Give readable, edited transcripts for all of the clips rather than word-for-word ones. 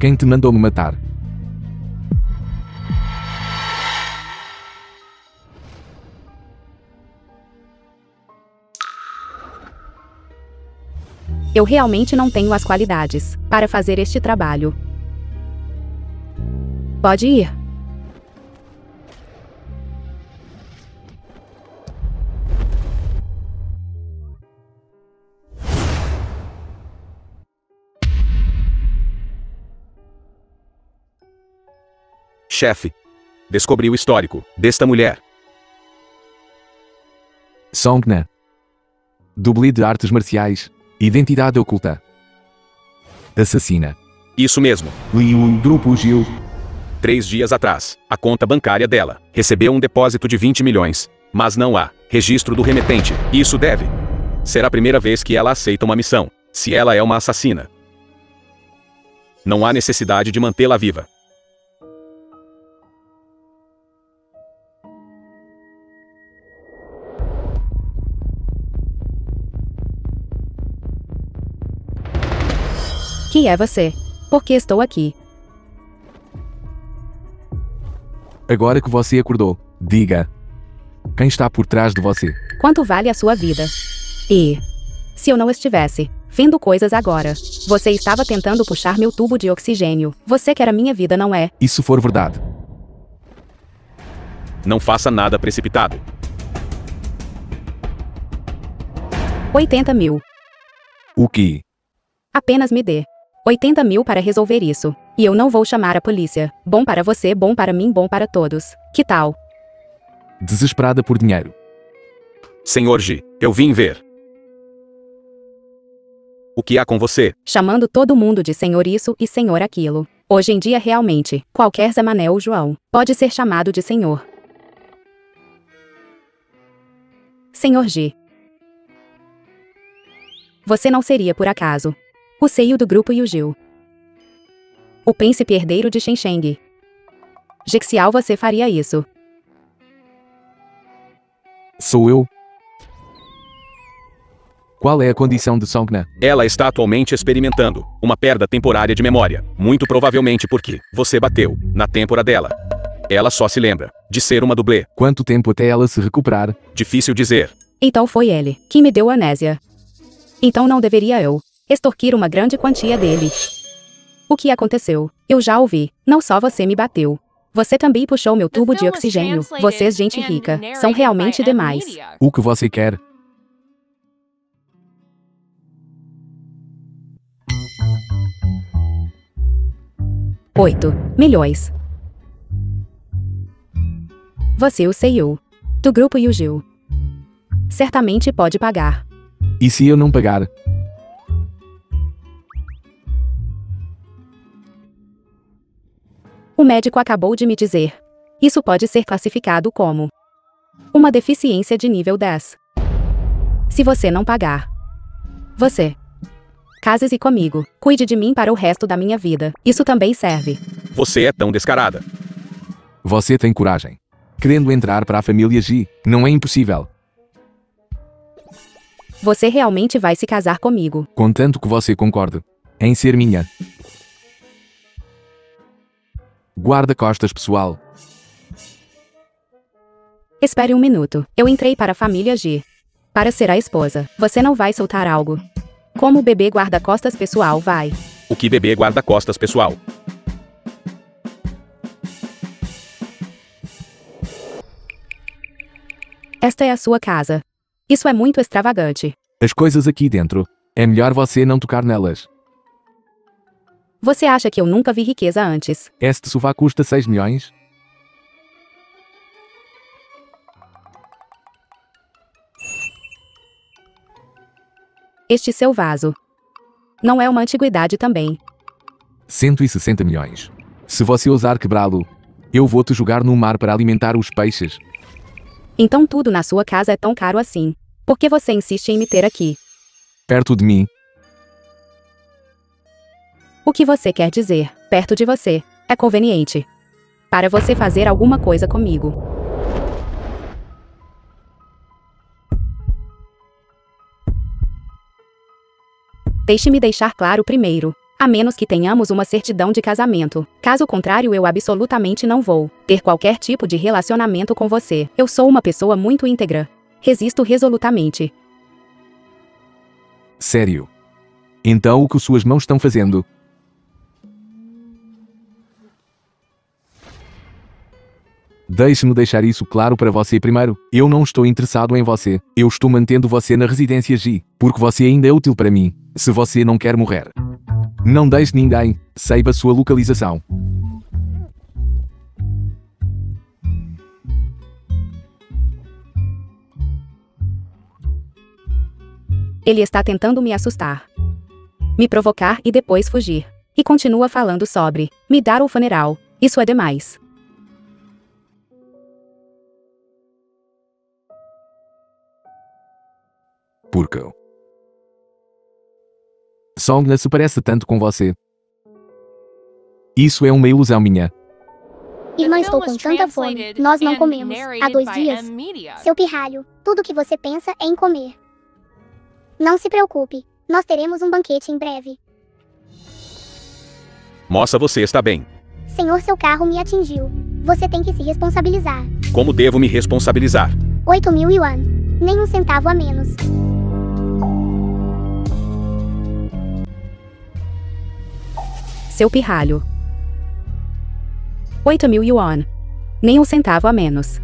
Quem te mandou me matar? Eu realmente não tenho as qualidades para fazer este trabalho. Pode ir. Chefe, descobri o histórico desta mulher. Song-na. Dublê de artes marciais. Identidade oculta. Assassina. Isso mesmo. Liu Grupo Gil. 3 dias atrás, a conta bancária dela recebeu um depósito de 20 milhões. Mas não há registro do remetente. Isso deve ser a primeira vez que ela aceita uma missão. Se ela é uma assassina, não há necessidade de mantê-la viva. Quem é você? Por que estou aqui? Agora que você acordou, diga. Quem está por trás de você? Quanto vale a sua vida? E se eu não estivesse vendo coisas agora? Você estava tentando puxar meu tubo de oxigênio. Você quer a minha vida, não é? E se for verdade? Não faça nada precipitado. 80 mil. O quê? Apenas me dê 80 mil para resolver isso. E eu não vou chamar a polícia. Bom para você, bom para mim, bom para todos. Que tal? Desesperada por dinheiro. Senhor G, eu vim ver. O que há com você? Chamando todo mundo de senhor isso e senhor aquilo. Hoje em dia realmente, qualquer Zé Mané ou João pode ser chamado de senhor. Senhor G. Você não seria por acaso o seio do grupo Yugil, o príncipe herdeiro de Shensheng. Jexial, você faria isso? Sou eu? Qual é a condição de Song-na? Ela está atualmente experimentando uma perda temporária de memória. Muito provavelmente porque você bateu na têmpora dela. Ela só se lembra de ser uma dublê. Quanto tempo até ela se recuperar? Difícil dizer. Então foi ele que me deu amnésia. Então não deveria eu extorquir uma grande quantia dele. O que aconteceu? Eu já ouvi. Não só você me bateu. Você também puxou meu tubo de oxigênio. Vocês, gente rica, são realmente demais. O que você quer? $8 milhões. Você, o CEO do grupo Yugil, certamente pode pagar. E se eu não pagar? O médico acabou de me dizer. Isso pode ser classificado como uma deficiência de nível 10. Se você não pagar, você case-se comigo. Cuide de mim para o resto da minha vida. Isso também serve. Você é tão descarada. Você tem coragem. Querendo entrar para a família G, não é impossível. Você realmente vai se casar comigo. Contanto que você concorde em ser minha guarda-costas pessoal. Espere um minuto. Eu entrei para a família G para ser a esposa. Você não vai soltar algo como o bebê guarda-costas pessoal, vai? O que bebê guarda-costas pessoal? Esta é a sua casa. Isso é muito extravagante. As coisas aqui dentro, é melhor você não tocar nelas. Você acha que eu nunca vi riqueza antes? Este sofá custa 6 milhões? Este seu vaso não é uma antiguidade também? 160 milhões. Se você ousar quebrá-lo, eu vou te jogar no mar para alimentar os peixes. Então tudo na sua casa é tão caro assim. Por que você insiste em me ter aqui? Perto de mim. O que você quer dizer, perto de você, é conveniente para você fazer alguma coisa comigo. Deixe-me deixar claro primeiro. A menos que tenhamos uma certidão de casamento. Caso contrário, eu absolutamente não vou ter qualquer tipo de relacionamento com você. Eu sou uma pessoa muito íntegra. Resisto resolutamente. Sério? Então o que suas mãos estão fazendo? Deixe-me deixar isso claro para você primeiro. Eu não estou interessado em você. Eu estou mantendo você na residência G, porque você ainda é útil para mim. Se você não quer morrer, não deixe ninguém saiba sua localização. Ele está tentando me assustar, me provocar e depois fugir. E continua falando sobre me dar o funeral. Isso é demais. Porco. Songna se parece tanto com você. Isso é uma ilusão minha. Irmã, estou com tanta fome. Nós não comemos há 2 dias. Seu pirralho, tudo que você pensa é em comer. Não se preocupe, nós teremos um banquete em breve. Moça, você está bem. Senhor, seu carro me atingiu. Você tem que se responsabilizar. Como devo me responsabilizar? 8.000 yuan. Nem um centavo a menos. Seu pirralho. 8.000 yuan. Nem um centavo a menos.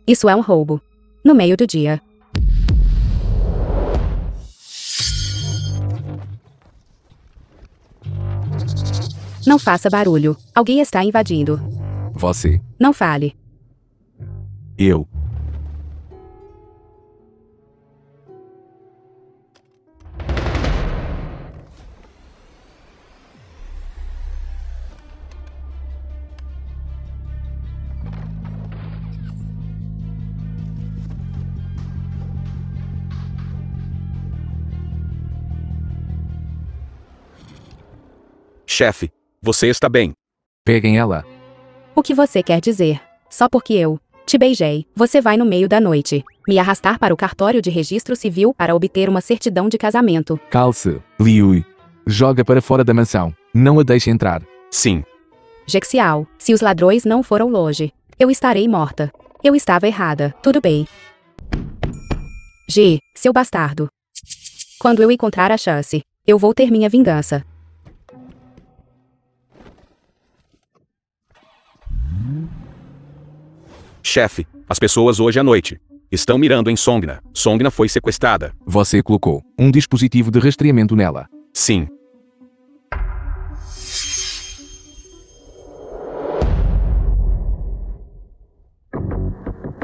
Isso é um roubo. No meio do dia. Não faça barulho. Alguém está invadindo. Você. Não fale. Eu. Chefe, você está bem. Peguem ela. O que você quer dizer? Só porque eu te beijei, você vai no meio da noite me arrastar para o cartório de registro civil para obter uma certidão de casamento. Calce. Liu. Joga para fora da mansão. Não a deixe entrar. Sim. Jexiao, se os ladrões não foram longe, eu estarei morta. Eu estava errada. Tudo bem. G, seu bastardo. Quando eu encontrar a chance, eu vou ter minha vingança. Chefe, as pessoas hoje à noite estão mirando em Songna. Songna foi sequestrada. Você colocou um dispositivo de rastreamento nela. Sim.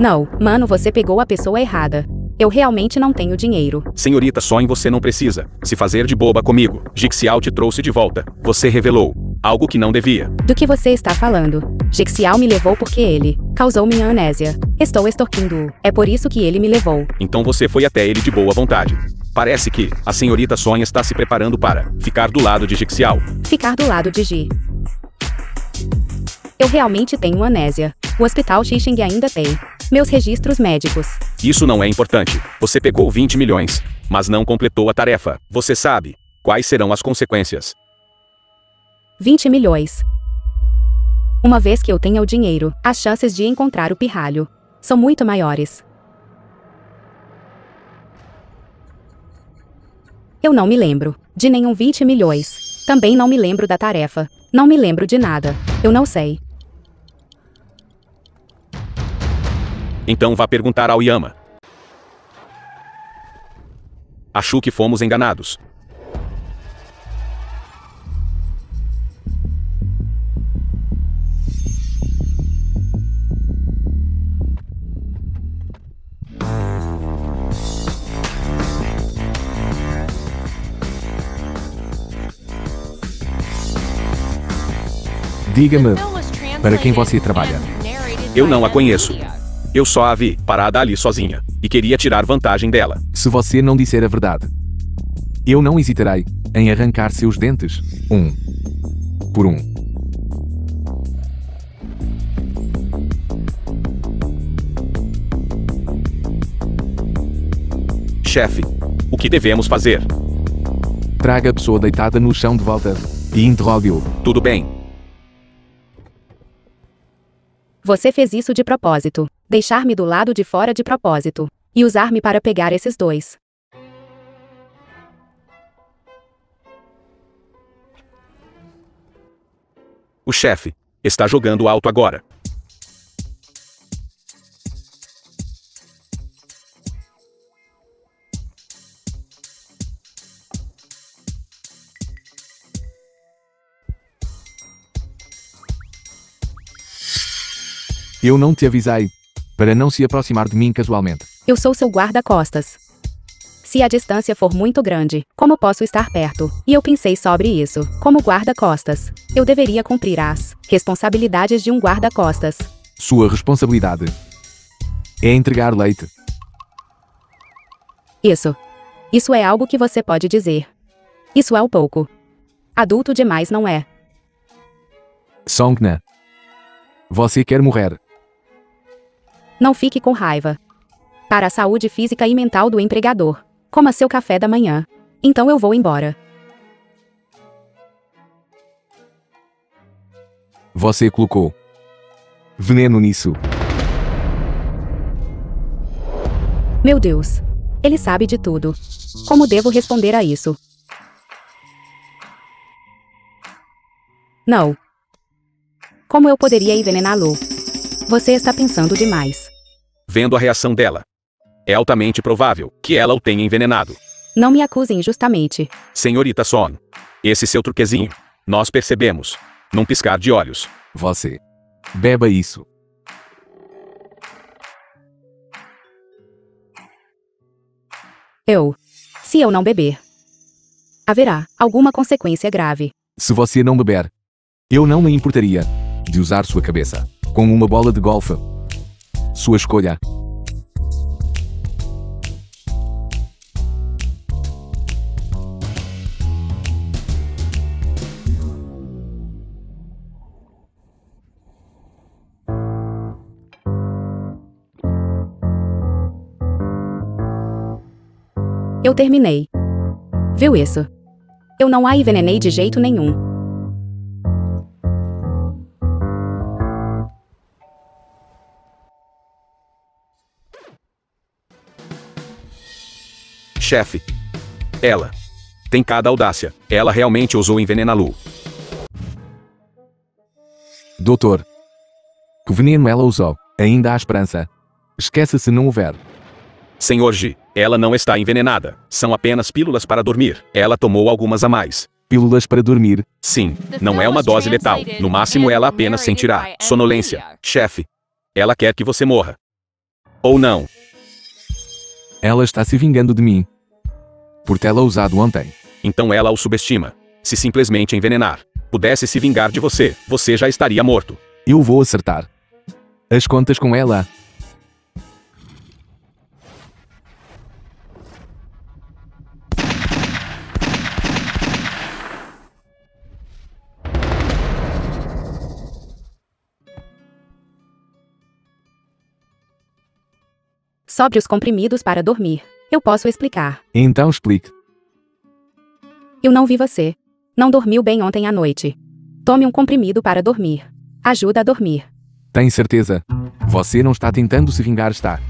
Não, mano, você pegou a pessoa errada. Eu realmente não tenho dinheiro. Senhorita Song, você não precisa se fazer de boba comigo. Jixiao te trouxe de volta. Você revelou algo que não devia. Do que você está falando? Jixiao me levou porque ele causou minha amnésia. Estou extorquindo-o. É por isso que ele me levou. Então você foi até ele de boa vontade. Parece que a senhorita Song está se preparando para ficar do lado de Jixiao. Ficar do lado de Ji. Eu realmente tenho amnésia. O hospital Xixing ainda tem meus registros médicos. Isso não é importante. Você pegou 20 milhões, mas não completou a tarefa. Você sabe quais serão as consequências. 20 milhões. Uma vez que eu tenha o dinheiro, as chances de encontrar o pirralho são muito maiores. Eu não me lembro de nenhum 20 milhões. Também não me lembro da tarefa. Não me lembro de nada. Eu não sei. Então vá perguntar ao Yama. Acho que fomos enganados. Diga-me, para quem você trabalha? Eu não a conheço. Eu só a vi, parada ali sozinha, e queria tirar vantagem dela. Se você não disser a verdade, eu não hesitarei em arrancar seus dentes, um por um. Chefe, o que devemos fazer? Traga a pessoa deitada no chão de volta e interrogue-o. Tudo bem. Você fez isso de propósito. Deixar-me do lado de fora de propósito. E usar-me para pegar esses dois. O chefe está jogando alto agora. Eu não te avisei para não se aproximar de mim casualmente. Eu sou seu guarda-costas. Se a distância for muito grande, como posso estar perto? E eu pensei sobre isso. Como guarda-costas, eu deveria cumprir as responsabilidades de um guarda-costas. Sua responsabilidade é entregar leite. Isso é algo que você pode dizer. Isso é um pouco adulto demais, não é? Songna, você quer morrer. Não fique com raiva. Para a saúde física e mental do empregador. Coma seu café da manhã. Então eu vou embora. Você colocou veneno nisso. Meu Deus. Ele sabe de tudo. Como devo responder a isso? Não. Como eu poderia envenená-lo? Você está pensando demais. Vendo a reação dela, é altamente provável que ela o tenha envenenado. Não me acuse injustamente. Senhorita Son, esse seu truquezinho, nós percebemos, num piscar de olhos. Você beba isso. Se eu não beber, haverá alguma consequência grave. Se você não beber, eu não me importaria de usar sua cabeça com uma bola de golfe. Sua escolha. Eu terminei. Viu isso? Eu não a envenenei de jeito nenhum. Chefe, ela tem cada audácia. Ela realmente ousou envenená-lo. Doutor, que veneno ela usou? Ainda há esperança. Esqueça se não houver. Senhor G, ela não está envenenada. São apenas pílulas para dormir. Ela tomou algumas a mais. Pílulas para dormir? Sim, não é uma dose letal. No máximo ela apenas sentirá sonolência. Chefe, ela quer que você morra. Ou não. Ela está se vingando de mim. Por tê-la usado ontem. Então ela o subestima. Se simplesmente envenenar pudesse se vingar de você, você já estaria morto. Eu vou acertar as contas com ela. Sobre os comprimidos para dormir. Eu posso explicar. Então explique. Eu não vi você. Não dormiu bem ontem à noite. Tome um comprimido para dormir. Ajuda a dormir. Tem certeza? Você não está tentando se vingar, está?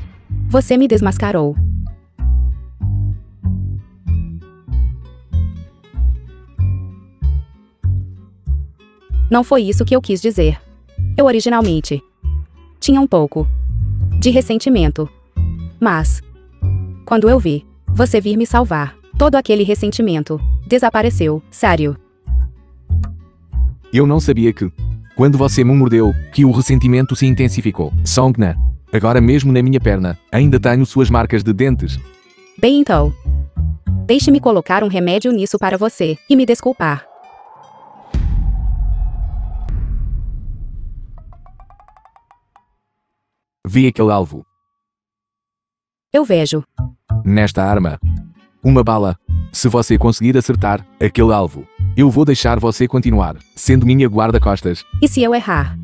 Você me desmascarou. Não foi isso que eu quis dizer. Eu originalmente tinha um pouco de ressentimento. Mas, quando eu vi você vir me salvar, todo aquele ressentimento desapareceu. Sério. Eu não sabia que, quando você me mordeu, que o ressentimento se intensificou. Songna, agora mesmo na minha perna, ainda tenho suas marcas de dentes. Bem então. Deixe-me colocar um remédio nisso para você, e me desculpar. Vê aquele alvo. Eu vejo. Nesta arma. Uma bala. Se você conseguir acertar aquele alvo, eu vou deixar você continuar, sendo minha guarda-costas. E se eu errar?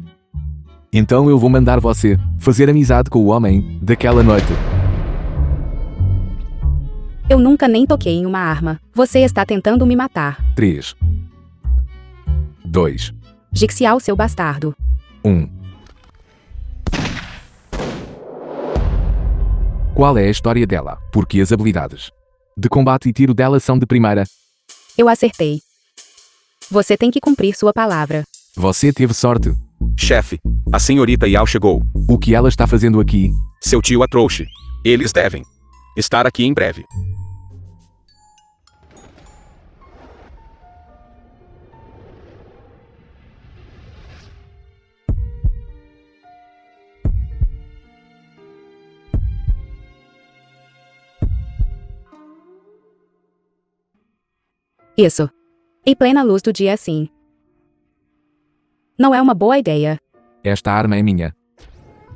Então eu vou mandar você fazer amizade com o homem daquela noite. Eu nunca nem toquei em uma arma. Você está tentando me matar. 3, 2, Jixiao, seu bastardo. 1. Qual é a história dela? Porque as habilidades de combate e tiro dela são de primeira. Eu acertei. Você tem que cumprir sua palavra. Você teve sorte. Chefe, a senhorita Yao chegou. O que ela está fazendo aqui? Seu tio a trouxe. Eles devem estar aqui em breve. Isso. Em plena luz do dia assim. Não é uma boa ideia. Esta arma é minha.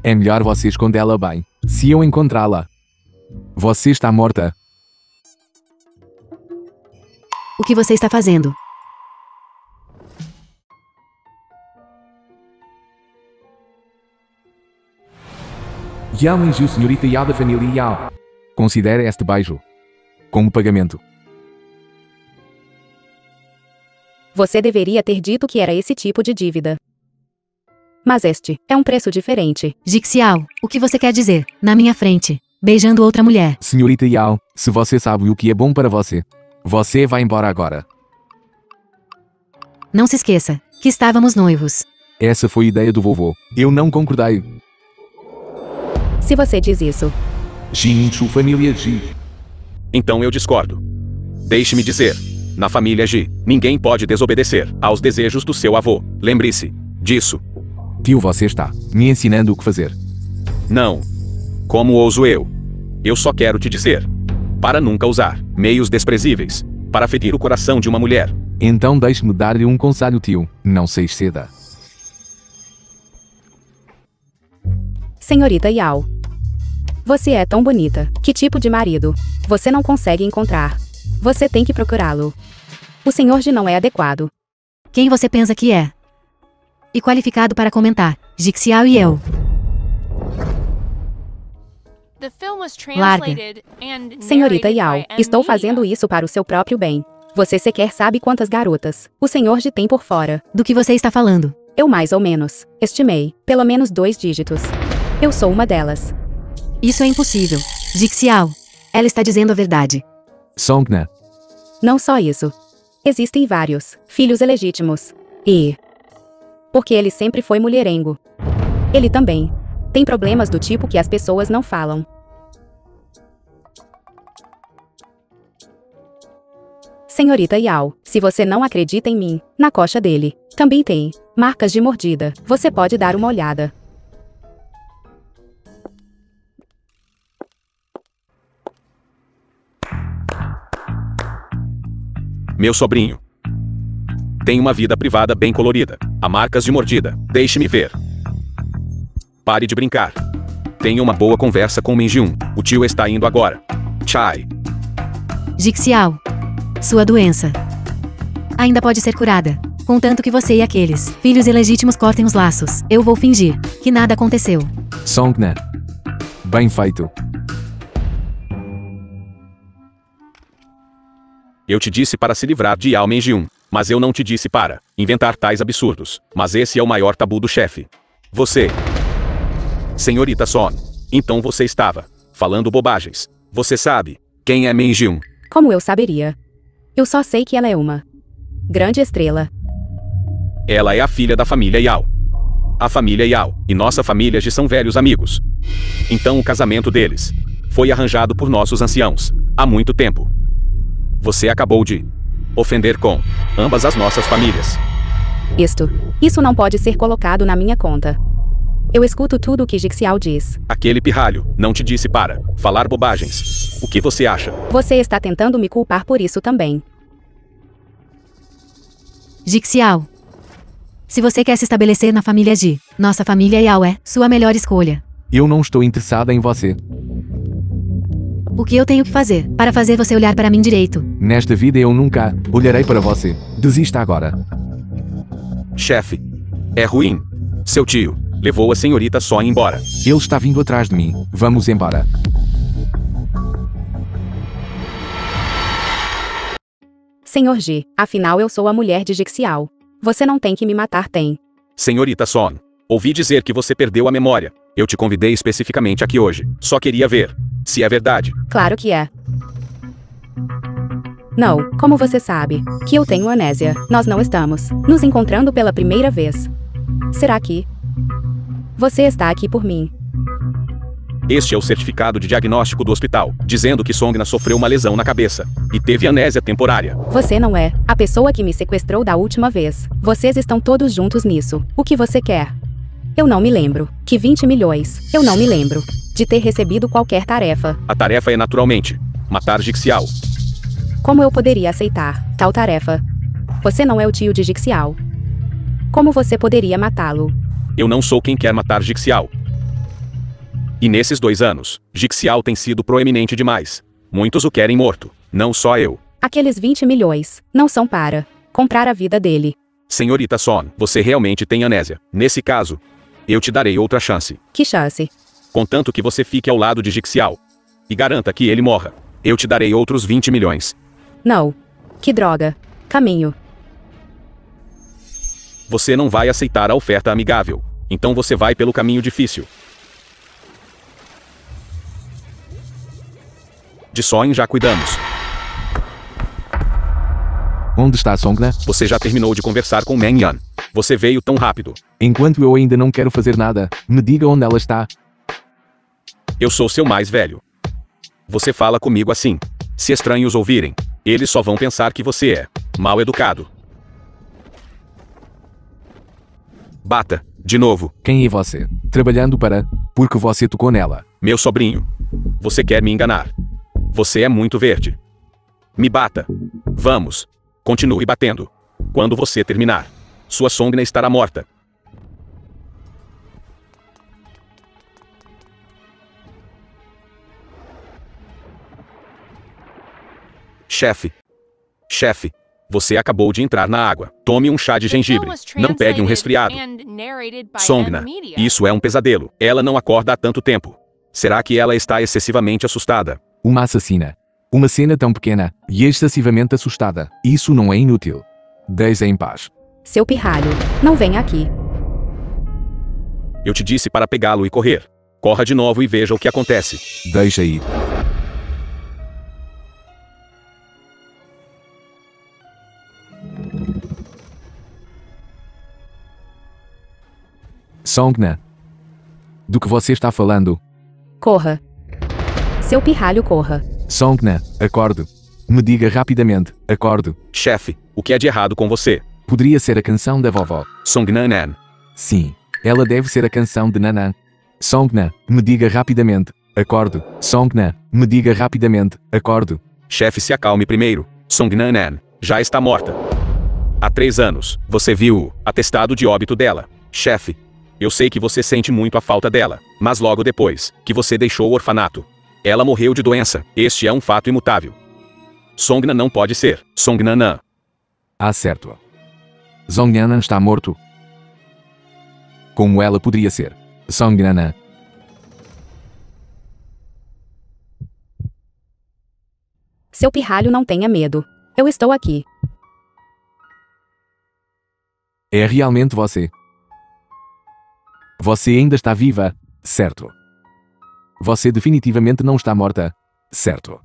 É melhor você escondê-la bem. Se eu encontrá-la, você está morta. O que você está fazendo? Yao Minju, senhorita Yao da família Yao. Considere este beijo como pagamento. Você deveria ter dito que era esse tipo de dívida. Mas este é um preço diferente. Jixiao, o que você quer dizer? Na minha frente, beijando outra mulher. Senhorita Yao, se você sabe o que é bom para você, você vai embora agora. Não se esqueça que estávamos noivos. Essa foi a ideia do vovô. Eu não concordei. Se você diz isso, Ji Minchu, família Ji. Então eu discordo. Deixe-me dizer. Na família Ji, ninguém pode desobedecer aos desejos do seu avô. Lembre-se disso. Tio, você está me ensinando o que fazer. Não. Como ouso eu? Eu só quero te dizer. Para nunca usar meios desprezíveis para ferir o coração de uma mulher. Então deixe-me dar-lhe um conselho, tio. Não se exceda. senhorita Yao. Você é tão bonita. Que tipo de marido você não consegue encontrar? Você tem que procurá-lo. O senhor Ji não é adequado. Quem você pensa que é? E qualificado para comentar, Jixiao e eu. Larga. Senhorita Yao, estou fazendo isso para o seu próprio bem. Você sequer sabe quantas garotas o senhor Ji tem por fora. Do que você está falando? Eu mais ou menos estimei, pelo menos 2 dígitos. Eu sou uma delas. Isso é impossível. Jixiao, ela está dizendo a verdade. Songna. Não só isso. Existem vários filhos ilegítimos. E... porque ele sempre foi mulherengo. Ele também tem problemas do tipo que as pessoas não falam. Senhorita Yao, se você não acredita em mim, na coxa dele também tem marcas de mordida. Você pode dar uma olhada. Meu sobrinho tem uma vida privada bem colorida. Há marcas de mordida. Deixe-me ver. Pare de brincar. Tenha uma boa conversa com o Minjun. O tio está indo agora. Chai. Jixiao, sua doença ainda pode ser curada, contanto que você e aqueles filhos ilegítimos cortem os laços. Eu vou fingir que nada aconteceu. Songna. Bem feito. Eu te disse para se livrar de Yao Minjun, mas eu não te disse para inventar tais absurdos. Mas esse é o maior tabu do chefe. Você, senhorita Son. Então você estava falando bobagens. Você sabe quem é Minjun? Como eu saberia? Eu só sei que ela é uma grande estrela. Ela é a filha da família Yao. A família Yao e nossa família Ji são velhos amigos. Então o casamento deles foi arranjado por nossos anciãos há muito tempo. Você acabou de ofender com ambas as nossas famílias. Isso não pode ser colocado na minha conta. Eu escuto tudo o que Jixiao diz. Aquele pirralho não te disse para falar bobagens. O que você acha? Você está tentando me culpar por isso também. Jixiao, se você quer se estabelecer na família Ji, nossa família Yao é sua melhor escolha. Eu não estou interessada em você. O que eu tenho que fazer para fazer você olhar para mim direito? Nesta vida eu nunca olharei para você. Desista agora. Chefe. É ruim. Seu tio levou a senhorita Son embora. Ele está vindo atrás de mim. Vamos embora. Senhor G, afinal eu sou a mulher de Jixiao. Você não tem que me matar, tem. Senhorita Son. Ouvi dizer que você perdeu a memória. Eu te convidei especificamente aqui hoje. Só queria ver se é verdade. Claro que é. Não, como você sabe, que eu tenho amnésia. Nós não estamos nos encontrando pela primeira vez. Será que você está aqui por mim? Este é o certificado de diagnóstico do hospital, dizendo que Songna sofreu uma lesão na cabeça e teve amnésia temporária. Você não é a pessoa que me sequestrou da última vez. Vocês estão todos juntos nisso. O que você quer? Eu não me lembro. Que 20 milhões? Eu não me lembro de ter recebido qualquer tarefa. A tarefa é naturalmente matar Jixiao. Como eu poderia aceitar tal tarefa? Você não é o tio de Jixiao. Como você poderia matá-lo? Eu não sou quem quer matar Jixiao. E nesses 2 anos, Jixiao tem sido proeminente demais. Muitos o querem morto, não só eu. Aqueles 20 milhões não são para comprar a vida dele. Senhorita Son, você realmente tem amnésia. Nesse caso, eu te darei outra chance. Que chance? Contanto que você fique ao lado de Jixiao e garanta que ele morra, eu te darei outros 20 milhões. Não. Que droga. Caminho. Você não vai aceitar a oferta amigável. Então você vai pelo caminho difícil. De Son já cuidamos. Onde está Songna? Você já terminou de conversar com Meng Yan. Você veio tão rápido. Enquanto eu ainda não quero fazer nada, me diga onde ela está. Eu sou seu mais velho. Você fala comigo assim. Se estranhos ouvirem, eles só vão pensar que você é mal educado. Bata, de novo. Quem é você? Trabalhando para... Porque você tocou nela. Meu sobrinho. Você quer me enganar. Você é muito verde. Me bata. Vamos. Continue batendo. Quando você terminar, sua Songna estará morta. Chefe. Chefe. Você acabou de entrar na água. Tome um chá de gengibre. Não pegue um resfriado. Songna. Isso é um pesadelo. Ela não acorda há tanto tempo. Será que ela está excessivamente assustada? Uma assassina. Uma cena tão pequena e excessivamente assustada. Isso não é inútil. Deixe em paz. Seu pirralho, não venha aqui. Eu te disse para pegá-lo e correr. Corra de novo e veja o que acontece. Deixa ir. Songna. Do que você está falando? Corra. Seu pirralho, corra. Songna, acorde. Me diga rapidamente, acorde. Chefe, o que é de errado com você? Poderia ser a canção da vovó. Songna Nan. Sim, ela deve ser a canção de Nanan. Songna, me diga rapidamente, acorde. Songna, me diga rapidamente, acorde. Chefe, se acalme primeiro. Songna Nan já está morta. Há 3 anos, você viu o atestado de óbito dela. Chefe, eu sei que você sente muito a falta dela, mas logo depois que você deixou o orfanato, ela morreu de doença. Este é um fato imutável. Songna não pode ser Songna Nan. Ah, certo. Songna está morto. Como ela poderia ser Songna Nan? Seu pirralho, não tenha medo. Eu estou aqui. É realmente você. Você ainda está viva, certo? Você definitivamente não está morta, certo?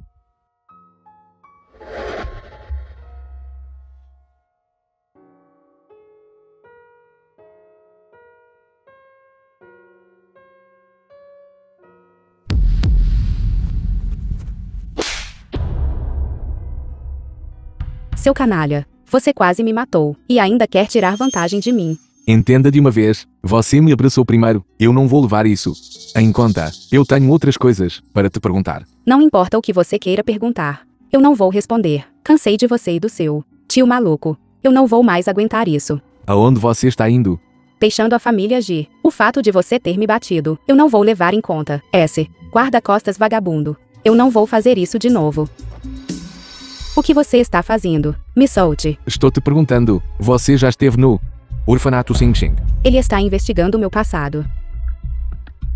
Seu canalha, você quase me matou, e ainda quer tirar vantagem de mim. Entenda de uma vez, você me abraçou primeiro, eu não vou levar isso em conta. Eu tenho outras coisas para te perguntar. Não importa o que você queira perguntar. Eu não vou responder. Cansei de você e do seu tio maluco. Eu não vou mais aguentar isso. Aonde você está indo? deixando a família agir. O fato de você ter me batido, eu não vou levar em conta. S. Guarda-costas vagabundo. Eu não vou fazer isso de novo. O que você está fazendo? Me solte. Estou te perguntando, você já esteve no orfanato Sing Sing? Ele está investigando meu passado.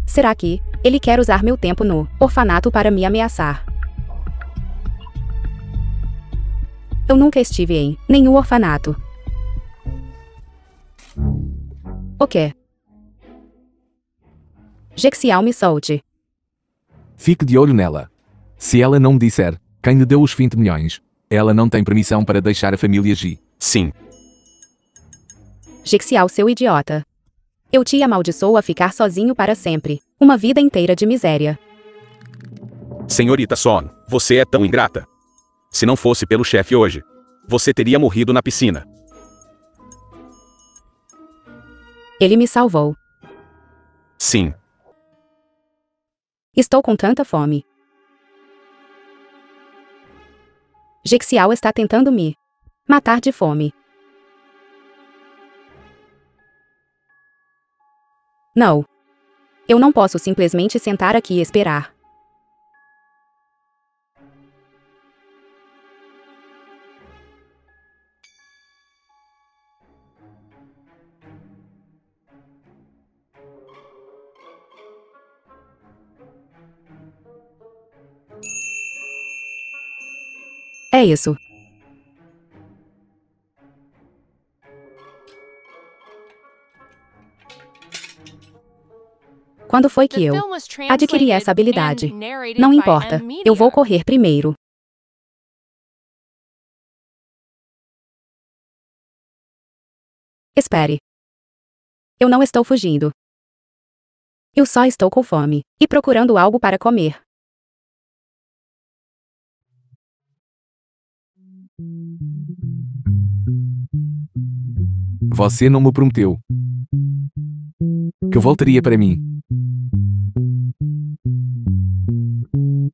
Será que ele quer usar meu tempo no orfanato para me ameaçar? Eu nunca estive em nenhum orfanato. O quê? Jexial, me solte. Fique de olho nela. Se ela não me disser quem lhe deu os 20 milhões, ela não tem permissão para deixar a família G. Sim. Jexial, seu idiota. Eu te amaldiçoo a ficar sozinho para sempre. Uma vida inteira de miséria. Senhorita Son, você é tão ingrata. Se não fosse pelo chefe hoje, você teria morrido na piscina. Ele me salvou. Sim. Estou com tanta fome. Jexial está tentando me matar de fome. Não. Eu não posso simplesmente sentar aqui e esperar. É isso. Quando foi que eu adquiri essa habilidade? Não importa, eu vou correr primeiro. Espere. Eu não estou fugindo. Eu só estou com fome e procurando algo para comer. Você não me prometeu que voltaria para mim.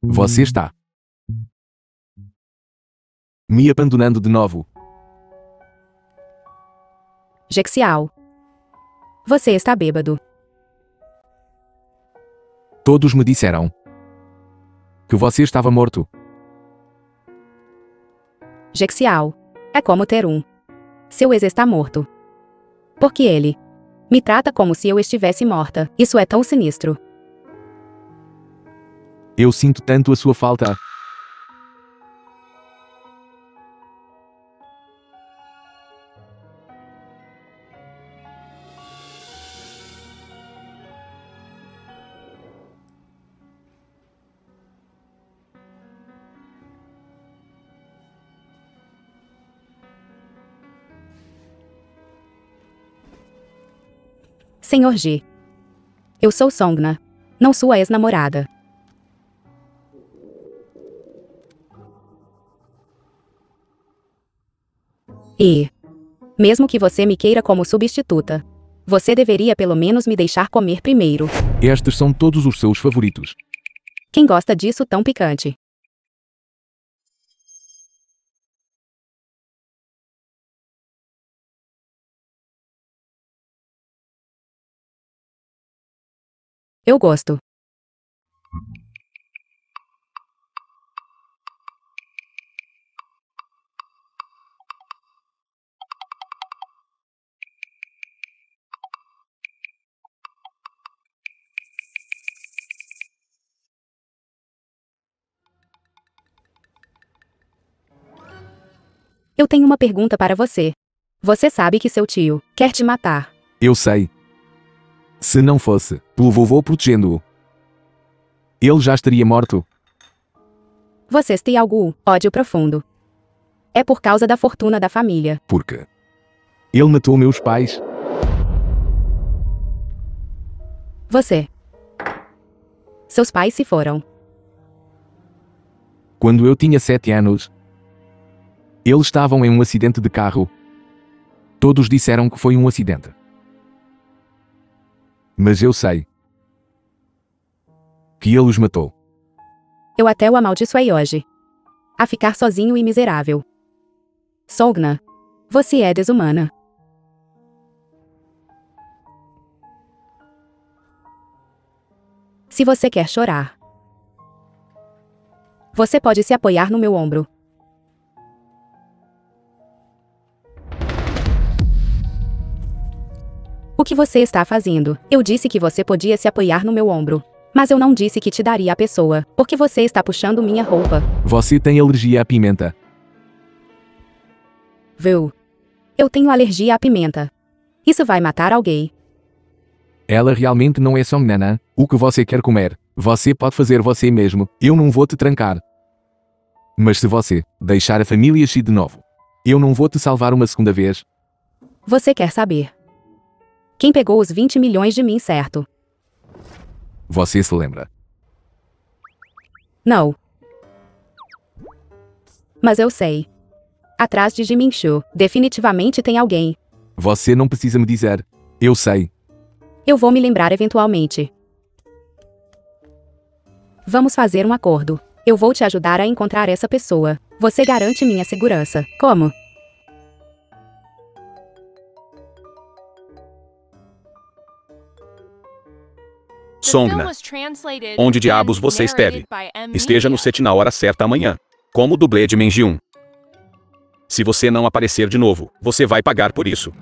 Você está me abandonando de novo. Jexial. Você está bêbado. Todos me disseram que você estava morto. Jexial. É como ter um. Seu ex está morto. Porque ele me trata como se eu estivesse morta. Isso é tão sinistro. Eu sinto tanto a sua falta. Senhor G. Eu sou Songna, não sua ex-namorada. E, mesmo que você me queira como substituta, você deveria pelo menos me deixar comer primeiro. Estes são todos os seus favoritos. Quem gosta disso tão picante? Eu gosto. Eu tenho uma pergunta para você. Você sabe que seu tio quer te matar. Eu sei. Se não fosse pelo vovô protegendo-o, ele já estaria morto. Vocês têm algum ódio profundo. É por causa da fortuna da família. Porque ele matou meus pais. Você. Seus pais se foram. Quando eu tinha 7 anos, eles estavam em um acidente de carro. Todos disseram que foi um acidente. Mas eu sei que ele os matou. Eu até o amaldiçoei hoje. A ficar sozinho e miserável. Songna. Você é desumana. Se você quer chorar, você pode se apoiar no meu ombro. O que você está fazendo? Eu disse que você podia se apoiar no meu ombro. Mas eu não disse que te daria a pessoa, porque você está puxando minha roupa. Você tem alergia à pimenta. Viu? Eu tenho alergia à pimenta. Isso vai matar alguém. Ela realmente não é só menina. O que você quer comer, você pode fazer você mesmo. Eu não vou te trancar. Mas se você deixar a família X de novo, eu não vou te salvar uma segunda vez. Você quer saber quem pegou os 20 milhões de mim, certo? Você se lembra? Não. Mas eu sei. Atrás de Jimin-Shu, definitivamente tem alguém. Você não precisa me dizer. Eu sei. Eu vou me lembrar eventualmente. Vamos fazer um acordo. Eu vou te ajudar a encontrar essa pessoa. Você garante minha segurança. Como? Songna, onde diabos você esteve? Esteja no set na hora certa amanhã, como o dublê de Menji-1. Se você não aparecer de novo, você vai pagar por isso.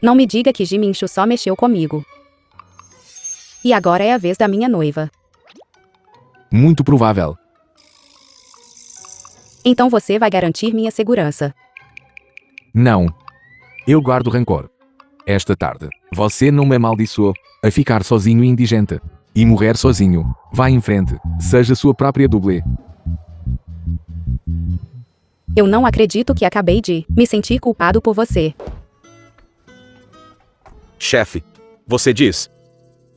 Não me diga que Jimin-Shu só mexeu comigo. E agora é a vez da minha noiva. Muito provável. Então você vai garantir minha segurança. Não. Eu guardo rancor. Esta tarde, você não me amaldiçoou a ficar sozinho e indigente. E morrer sozinho. Vá em frente. Seja sua própria dublê. Eu não acredito que acabei de me sentir culpado por você. Chefe, você diz.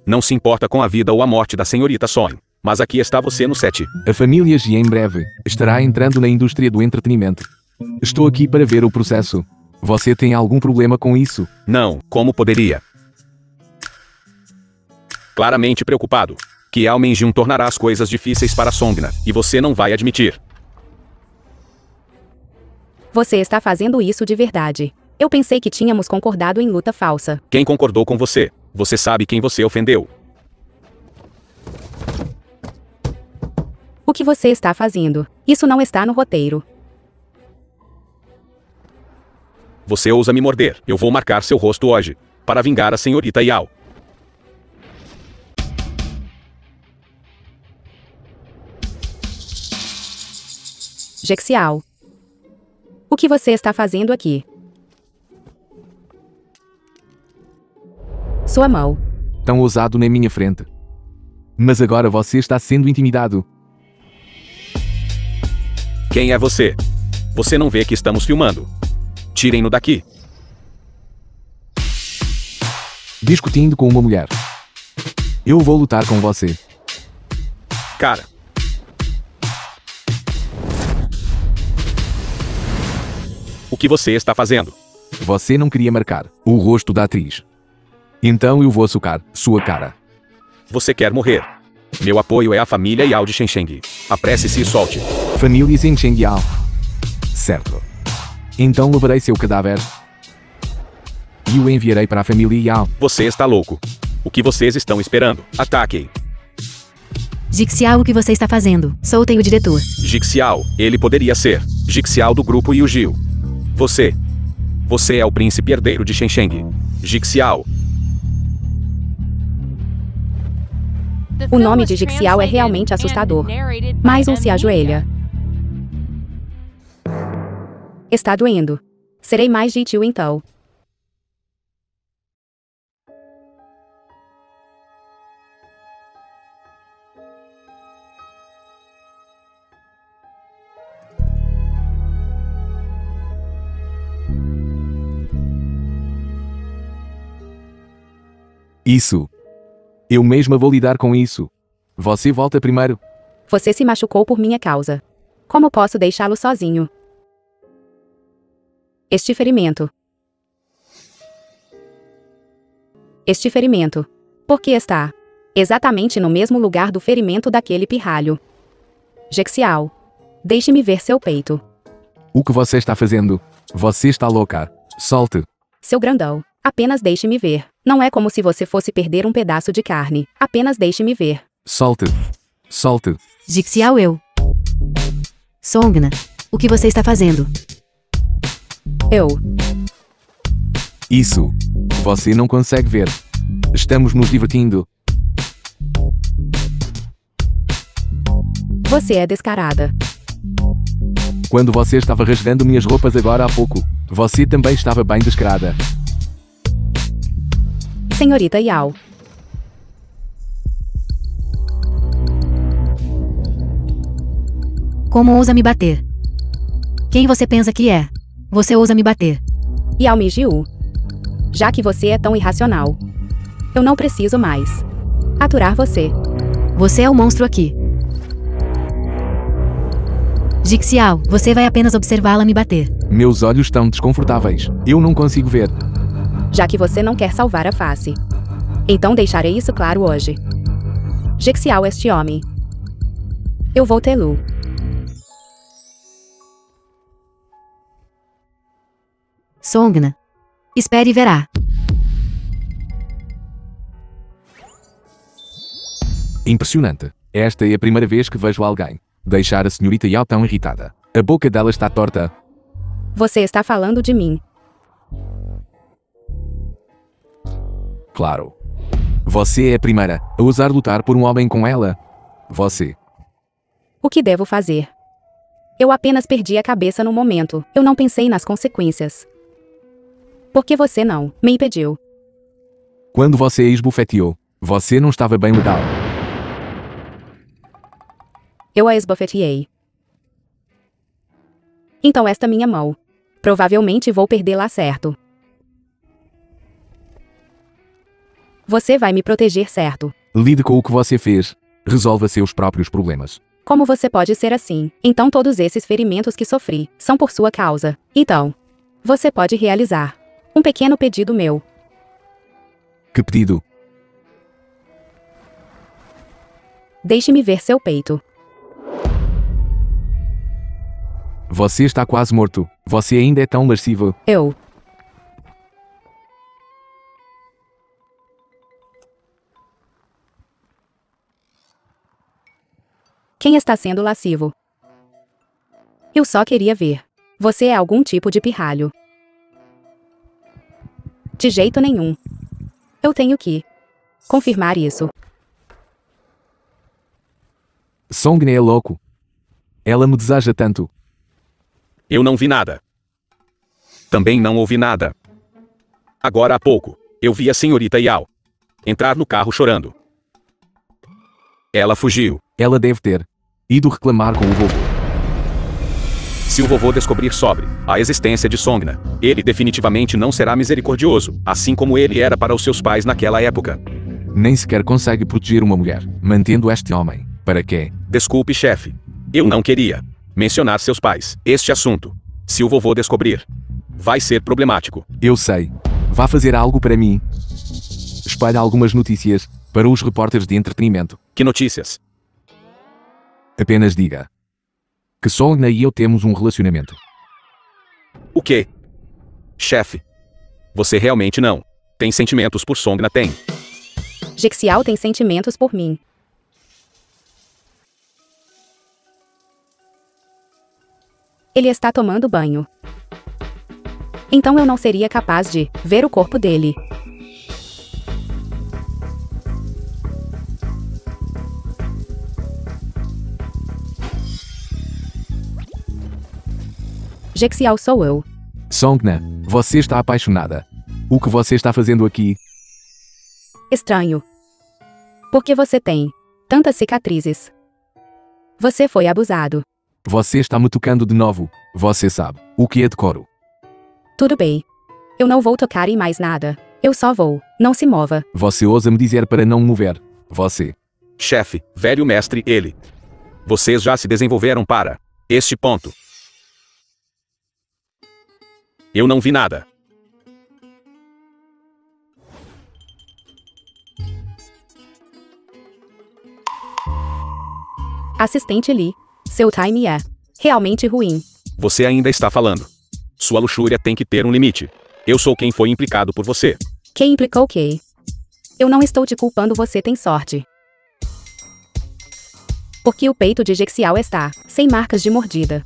Não se importa com a vida ou a morte da senhorita Son. Mas aqui está você no set. A família G em breve estará entrando na indústria do entretenimento. Estou aqui para ver o processo. Você tem algum problema com isso? Não, como poderia? Claramente preocupado. Que Ao Menji-1 tornará as coisas difíceis para Songna, e você não vai admitir. Você está fazendo isso de verdade. Eu pensei que tínhamos concordado em luta falsa. Quem concordou com você? Você sabe quem você ofendeu. O que você está fazendo? Isso não está no roteiro. Você ousa me morder. Eu vou marcar seu rosto hoje. Para vingar a senhorita Yao. Jexiao. O que você está fazendo aqui? Sua mão. Tão ousado na minha frente. Mas agora você está sendo intimidado. Quem é você? Você não vê que estamos filmando. Tirem-no daqui. Discutindo com uma mulher. Eu vou lutar com você. Cara. O que você está fazendo? Você não queria marcar o rosto da atriz. Então eu vou socar sua cara. Você quer morrer. Meu apoio é a família Yao de Shensheng. Apresse-se e solte. Família Shensheng Yao. Certo. Então levarei seu cadáver e o enviarei para a família Yao. Você está louco. O que vocês estão esperando? Ataquem. Jixiao, o que você está fazendo? Soltem o diretor. Jixiao, ele poderia ser. Jixiao do grupo Yujio. Você. Você é o príncipe herdeiro de Shensheng. Jixiao. O nome de Jixiao é realmente assustador. Mais um se ajoelha. Está doendo. Serei mais gentil então. Isso. Eu mesma vou lidar com isso. Você volta primeiro. Você se machucou por minha causa. Como posso deixá-lo sozinho? Este ferimento. Por que está exatamente no mesmo lugar do ferimento daquele pirralho? Jexiao. Deixe-me ver seu peito. O que você está fazendo? Você está louca. Solte. Seu grandão. Apenas deixe-me ver. Não é como se você fosse perder um pedaço de carne. Apenas deixe-me ver. Solte. Solte. Jixiao eu. Songna, o que você está fazendo? Isso. Você não consegue ver. Estamos nos divertindo. Você é descarada. Quando você estava rasgando minhas roupas agora há pouco, você também estava bem descarada. Senhorita Yao. Como ousa me bater? Quem você pensa que é? Você ousa me bater. Yao Mijiu. Já que você é tão irracional. Eu não preciso mais aturar você. Você é o monstro aqui. Jixiao, você vai apenas observá-la me bater. Meus olhos estão desconfortáveis. Eu não consigo ver. Já que você não quer salvar a face. Então deixarei isso claro hoje. Jixiao este homem. Eu vou tê-lo. Songna. Espere e verá. Impressionante. Esta é a primeira vez que vejo alguém deixar a senhorita Yao tão irritada. A boca dela está torta. Você está falando de mim. Claro. Você é a primeira a ousar lutar por um homem com ela. Você. O que devo fazer? Eu apenas perdi a cabeça no momento. Eu não pensei nas consequências. Porque você não me impediu. Quando você a esbofeteou, você não estava bem legal. Eu a esbofeteei. Então esta minha mão. Provavelmente vou perdê-la, certo? Você vai me proteger, certo? Lide com o que você fez. Resolva seus próprios problemas. Como você pode ser assim? Então todos esses ferimentos que sofri são por sua causa. Então, você pode realizar um pequeno pedido meu. Que pedido? Deixe-me ver seu peito. Você está quase morto. Você ainda é tão lascivo. Quem está sendo lascivo? Eu só queria ver. Você é algum tipo de pirralho. De jeito nenhum. Eu tenho que confirmar isso. Songna é louco. Ela me deseja tanto. Eu não vi nada. Também não ouvi nada. Agora há pouco, eu vi a senhorita Yao entrar no carro chorando. Ela fugiu. Ela deve ter ido reclamar com o vovô. Se o vovô descobrir sobre a existência de Songna, ele definitivamente não será misericordioso, assim como ele era para os seus pais naquela época. Nem sequer consegue proteger uma mulher, mantendo este homem. Para quê? Desculpe, chefe. Eu não queria mencionar seus pais. Este assunto, se o vovô descobrir, vai ser problemático. Eu sei. Vá fazer algo para mim. Espalhe algumas notícias para os repórteres de entretenimento. Que notícias? Apenas diga que Songna e eu temos um relacionamento. O quê? Chefe, você realmente não tem sentimentos por Songna, tem? Jixiao tem sentimentos por mim. Ele está tomando banho. Então eu não seria capaz de ver o corpo dele. Jixiao sou eu. Songna, você está apaixonada. O que você está fazendo aqui? Estranho. Por que você tem tantas cicatrizes? Você foi abusado. Você está me tocando de novo. Você sabe o que é decoro. Tudo bem. Eu não vou tocar em mais nada. Eu só vou. Não se mova. Você ousa me dizer para não me mover. Você. Chefe, velho mestre, ele. Vocês já se desenvolveram para este ponto. Eu não vi nada. Assistente Lee, seu time é realmente ruim. Você ainda está falando. Sua luxúria tem que ter um limite. Eu sou quem foi implicado por você. Quem implicou o quê? Eu não estou te culpando, você tem sorte. Porque o peito de Jexial está sem marcas de mordida.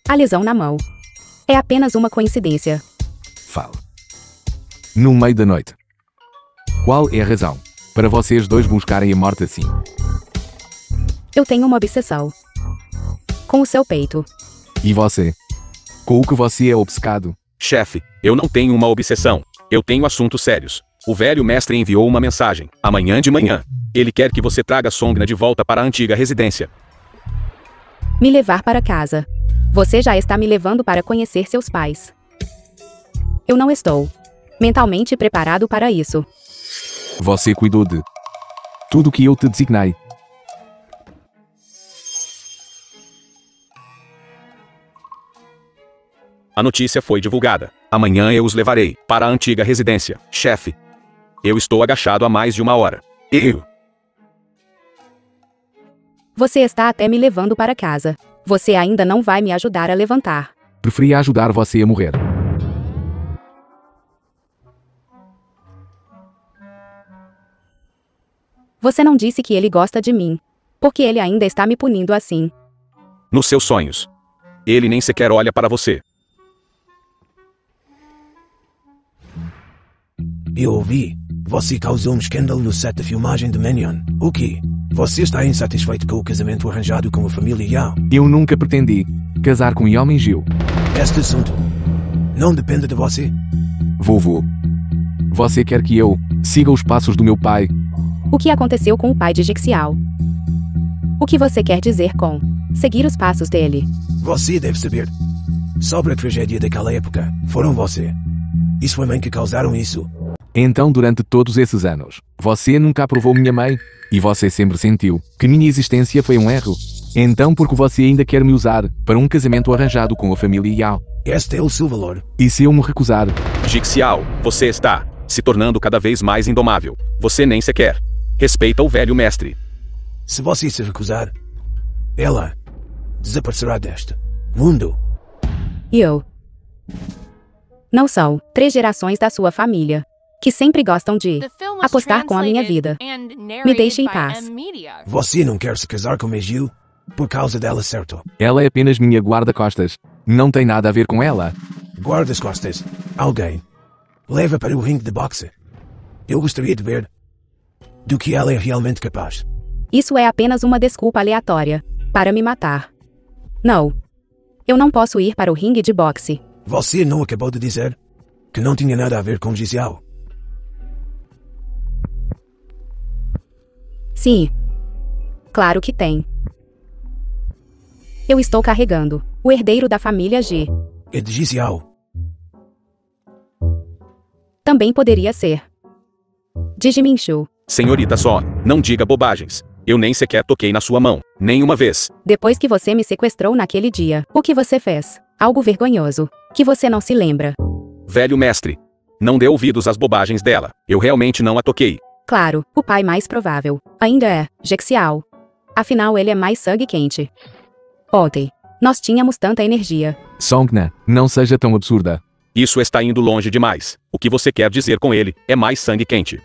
A lesão na mão é apenas uma coincidência. Fala. No meio da noite. Qual é a razão para vocês dois buscarem a morte assim? Eu tenho uma obsessão com o seu peito. E você? Com o que você é obcecado? Chefe, eu não tenho uma obsessão. Eu tenho assuntos sérios. O velho mestre enviou uma mensagem, amanhã de manhã. Ele quer que você traga Songna de volta para a antiga residência. Me levar para casa. Você já está me levando para conhecer seus pais. Eu não estou mentalmente preparado para isso. Você cuidou de tudo que eu te designei. A notícia foi divulgada. Amanhã eu os levarei para a antiga residência. Chefe, eu estou agachado há mais de 1 hora. Você está até me levando para casa. Você ainda não vai me ajudar a levantar. Preferia ajudar você a morrer. Você não disse que ele gosta de mim. Porque ele ainda está me punindo assim. Nos seus sonhos. Ele nem sequer olha para você. Eu ouvi. Você causou escândalo no set de filmagem de Minion. O quê? Você está insatisfeito com o casamento arranjado com a família Yao? Eu nunca pretendi casar com Yao Minjiu. Este assunto não depende de você. Vovô. Você quer que eu siga os passos do meu pai? O que aconteceu com o pai de Jexial? O que você quer dizer com seguir os passos dele? Você deve saber. Sobre a tragédia daquela época, foram você e sua mãe que causaram isso. Então, durante todos esses anos, você nunca aprovou minha mãe? E você sempre sentiu que minha existência foi um erro? Então, por que você ainda quer me usar para um casamento arranjado com a família Yao? Este é o seu valor. E se eu me recusar? Jixiao, você está se tornando cada vez mais indomável. Você nem sequer respeita o velho mestre. Se você se recusar, ela desaparecerá deste mundo. E eu? Não são 3 gerações da sua família que sempre gostam de apostar com a minha vida. Me deixe em paz. Você não quer se casar com Meiju por causa dela, certo? Ela é apenas minha guarda-costas. Não tem nada a ver com ela. Guarda-costas. Alguém leva para o ringue de boxe. Eu gostaria de ver do que ela é realmente capaz. Isso é apenas uma desculpa aleatória para me matar. Não. Eu não posso ir para o ringue de boxe. Você não acabou de dizer que não tinha nada a ver com Jixiao? Sim. Claro que tem. Eu estou carregando o herdeiro da família Ji. É de Jixiao. Também poderia ser de Jiminchu. Senhorita Só, não diga bobagens. Eu nem sequer toquei na sua mão, nem uma vez. Depois que você me sequestrou naquele dia, o que você fez? Algo vergonhoso, que você não se lembra. Velho mestre, não dê ouvidos às bobagens dela. Eu realmente não a toquei. Claro, o pai mais provável ainda é Jexiao. Afinal, ele é mais sangue quente. Ontem, nós tínhamos tanta energia. Songna, não seja tão absurda. Isso está indo longe demais. O que você quer dizer com ele é mais sangue quente.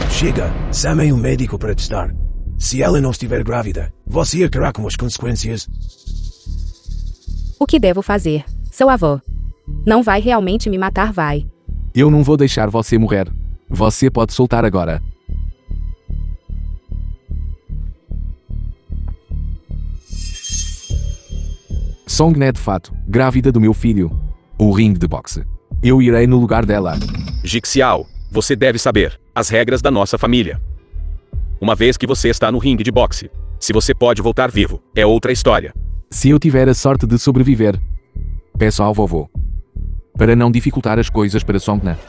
Chega, chamem um médico para testar. Se ela não estiver grávida, você arcará com as consequências. O que devo fazer? Seu avô não vai realmente me matar, vai? Eu não vou deixar você morrer. Você pode soltar agora. Songna é de fato grávida do meu filho. O ringue de boxe. Eu irei no lugar dela. Jixiao, você deve saber as regras da nossa família. Uma vez que você está no ringue de boxe, se você pode voltar vivo, é outra história. Se eu tiver a sorte de sobreviver, peço ao vovô para não dificultar as coisas para Songna.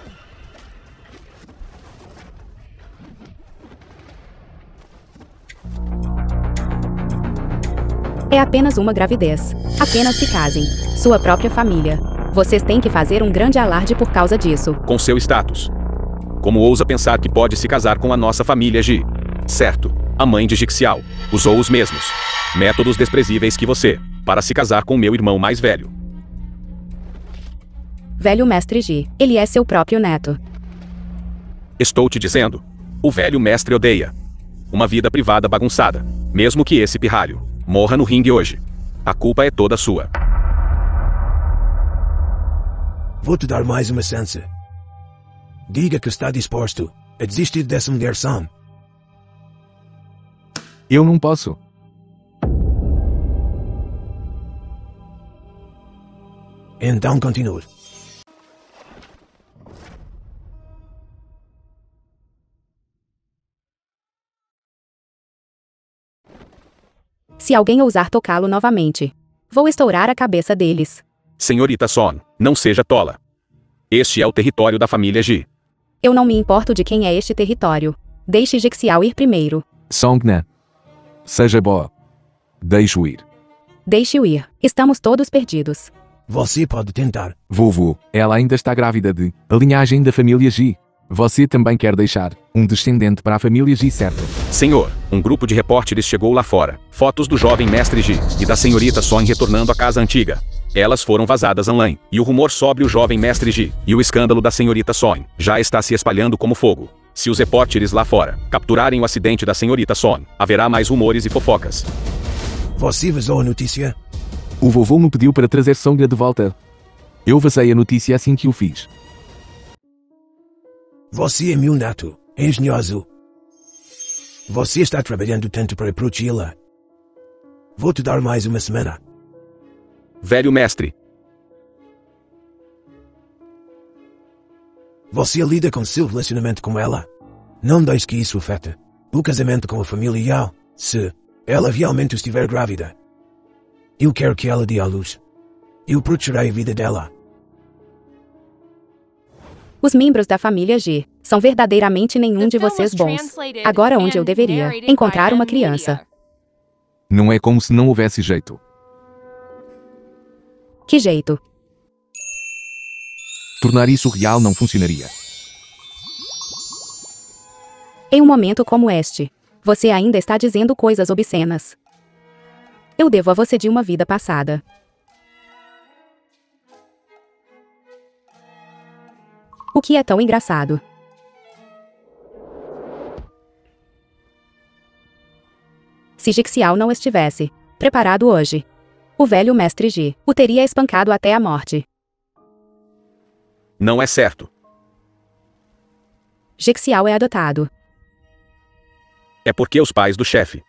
É apenas uma gravidez. Apenas se casem. Sua própria família. Vocês têm que fazer um grande alarde por causa disso. Com seu status. Como ousa pensar que pode se casar com a nossa família Ji? Certo, a mãe de Jixiao usou os mesmos métodos desprezíveis que você para se casar com meu irmão mais velho. velho mestre Ji. Ele é seu próprio neto. Estou te dizendo. O velho mestre odeia uma vida privada bagunçada. Mesmo que esse pirralho morra no ringue hoje, a culpa é toda sua. Vou te dar mais uma chance. Diga que está disposto a desistir dessa mulher Sam. Eu não posso. Então continue. Se alguém ousar tocá-lo novamente, vou estourar a cabeça deles. Senhorita Son, não seja tola. Este é o território da família Ji. Eu não me importo de quem é este território. Deixe Jixiao ir primeiro. Songna. Seja boa. Deixe-o ir. Deixe-o ir. Estamos todos perdidos. Você pode tentar. Vovô, ela ainda está grávida de a linhagem da família Ji. Você também quer deixar um descendente para a família Ji, certo? Senhor, um grupo de repórteres chegou lá fora. Fotos do jovem mestre Ji e da senhorita Son retornando à casa antiga. Elas foram vazadas online, e o rumor sobre o jovem mestre Ji e o escândalo da senhorita Son já está se espalhando como fogo. Se os repórteres lá fora capturarem o acidente da senhorita Son, haverá mais rumores e fofocas. Você vazou a notícia? O vovô me pediu para trazer Songna de volta. Eu vazei a notícia assim que o fiz. Você é meu neto, engenhoso. Você está trabalhando tanto para protegê-la. Vou te dar mais uma semana. Velho mestre. Você lida com seu relacionamento com ela. Não deixe que isso afete o casamento com a família Yao. Se ela realmente estiver grávida, eu quero que ela dê à luz. Eu protegerei a vida dela. Os membros da família Ji são verdadeiramente nenhum de vocês bons. Agora onde eu deveria encontrar uma criança? Não é como se não houvesse jeito. Que jeito? Tornar isso real não funcionaria. Em um momento como este, você ainda está dizendo coisas obscenas. Eu devo a você de uma vida passada. O que é tão engraçado? Se Jixiao não estivesse preparado hoje, o velho mestre Ji o teria espancado até a morte. Não é certo. Jixiao é adotado. É porque os pais do chefe.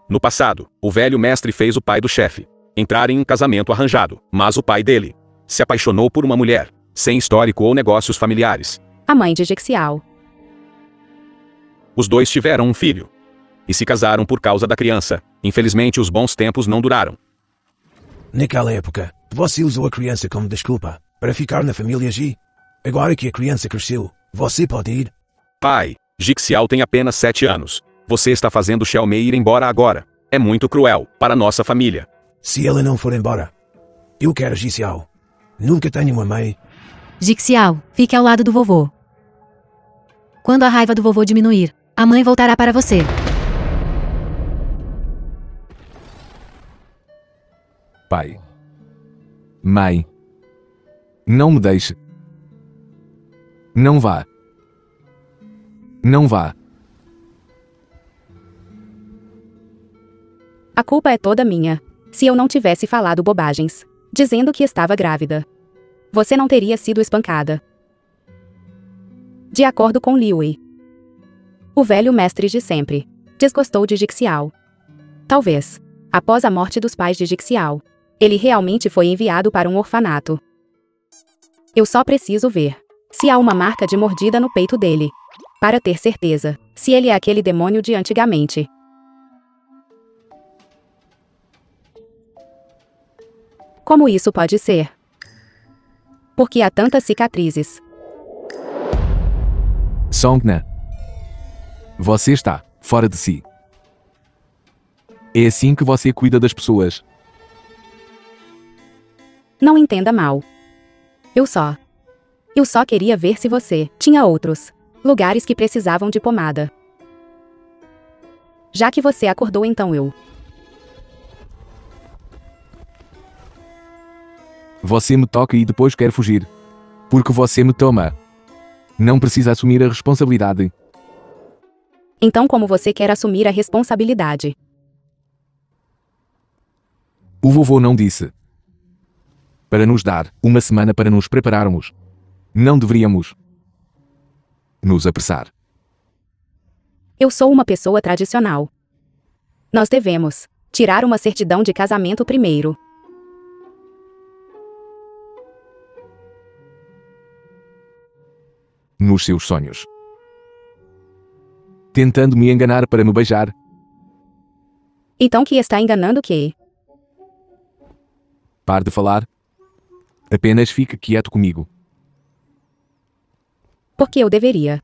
No passado, o velho mestre fez o pai do chefe entrar em um casamento arranjado, mas o pai dele se apaixonou por uma mulher sem histórico ou negócios familiares. A mãe de Jixiao. Os dois tiveram um filho e se casaram por causa da criança. Infelizmente, os bons tempos não duraram. Naquela época, você usou a criança como desculpa para ficar na família Ji. Agora que a criança cresceu, você pode ir. Pai, Jixiao tem apenas 7 anos. Você está fazendo Xiaomei ir embora agora. É muito cruel para nossa família. Se ela não for embora, eu quero Jixiao. Nunca tenho uma mãe. Jixiao, fique ao lado do vovô. Quando a raiva do vovô diminuir, a mãe voltará para você. Pai. Mãe. Não me deixe. Não vá. Não vá. A culpa é toda minha. Se eu não tivesse falado bobagens, dizendo que estava grávida, você não teria sido espancada. De acordo com Liu, o velho mestre de sempre desgostou de Jixiao. Talvez, após a morte dos pais de Jixiao, ele realmente foi enviado para um orfanato. Eu só preciso ver se há uma marca de mordida no peito dele, para ter certeza se ele é aquele demônio de antigamente. Como isso pode ser? Por que há tantas cicatrizes? Songna. Você está fora de si. É assim que você cuida das pessoas. Não entenda mal. Eu só queria ver se você tinha outros lugares que precisavam de pomada. Já que você acordou, então eu. Você me toca e depois quer fugir. Porque você me toma. Não precisa assumir a responsabilidade. Então como você quer assumir a responsabilidade? O vovô não disse. Para nos dar uma semana para nos prepararmos. Não deveríamos nos apressar. Eu sou uma pessoa tradicional. Nós devemos tirar uma certidão de casamento primeiro. Nos seus sonhos. Tentando me enganar para me beijar. Então que está enganando que? Pare de falar. Apenas fique quieto comigo. Porque eu deveria.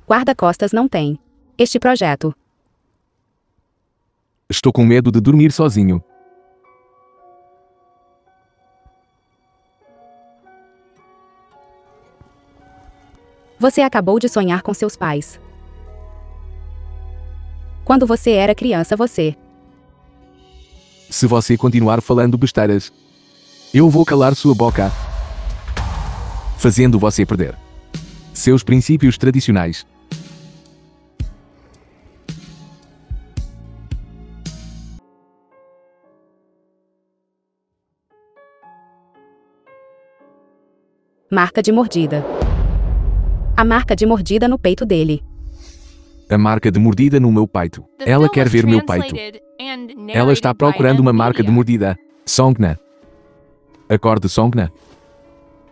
Guarda-costas não tem este projeto. Estou com medo de dormir sozinho. Você acabou de sonhar com seus pais. Quando você era criança, você. Se você continuar falando besteiras, eu vou calar sua boca, fazendo você perder seus princípios tradicionais. Marca de mordida. A marca de mordida no peito dele. A marca de mordida no meu peito. Ela quer ver meu peito. Ela está procurando uma marca de mordida. Songna. Acorde, Songna.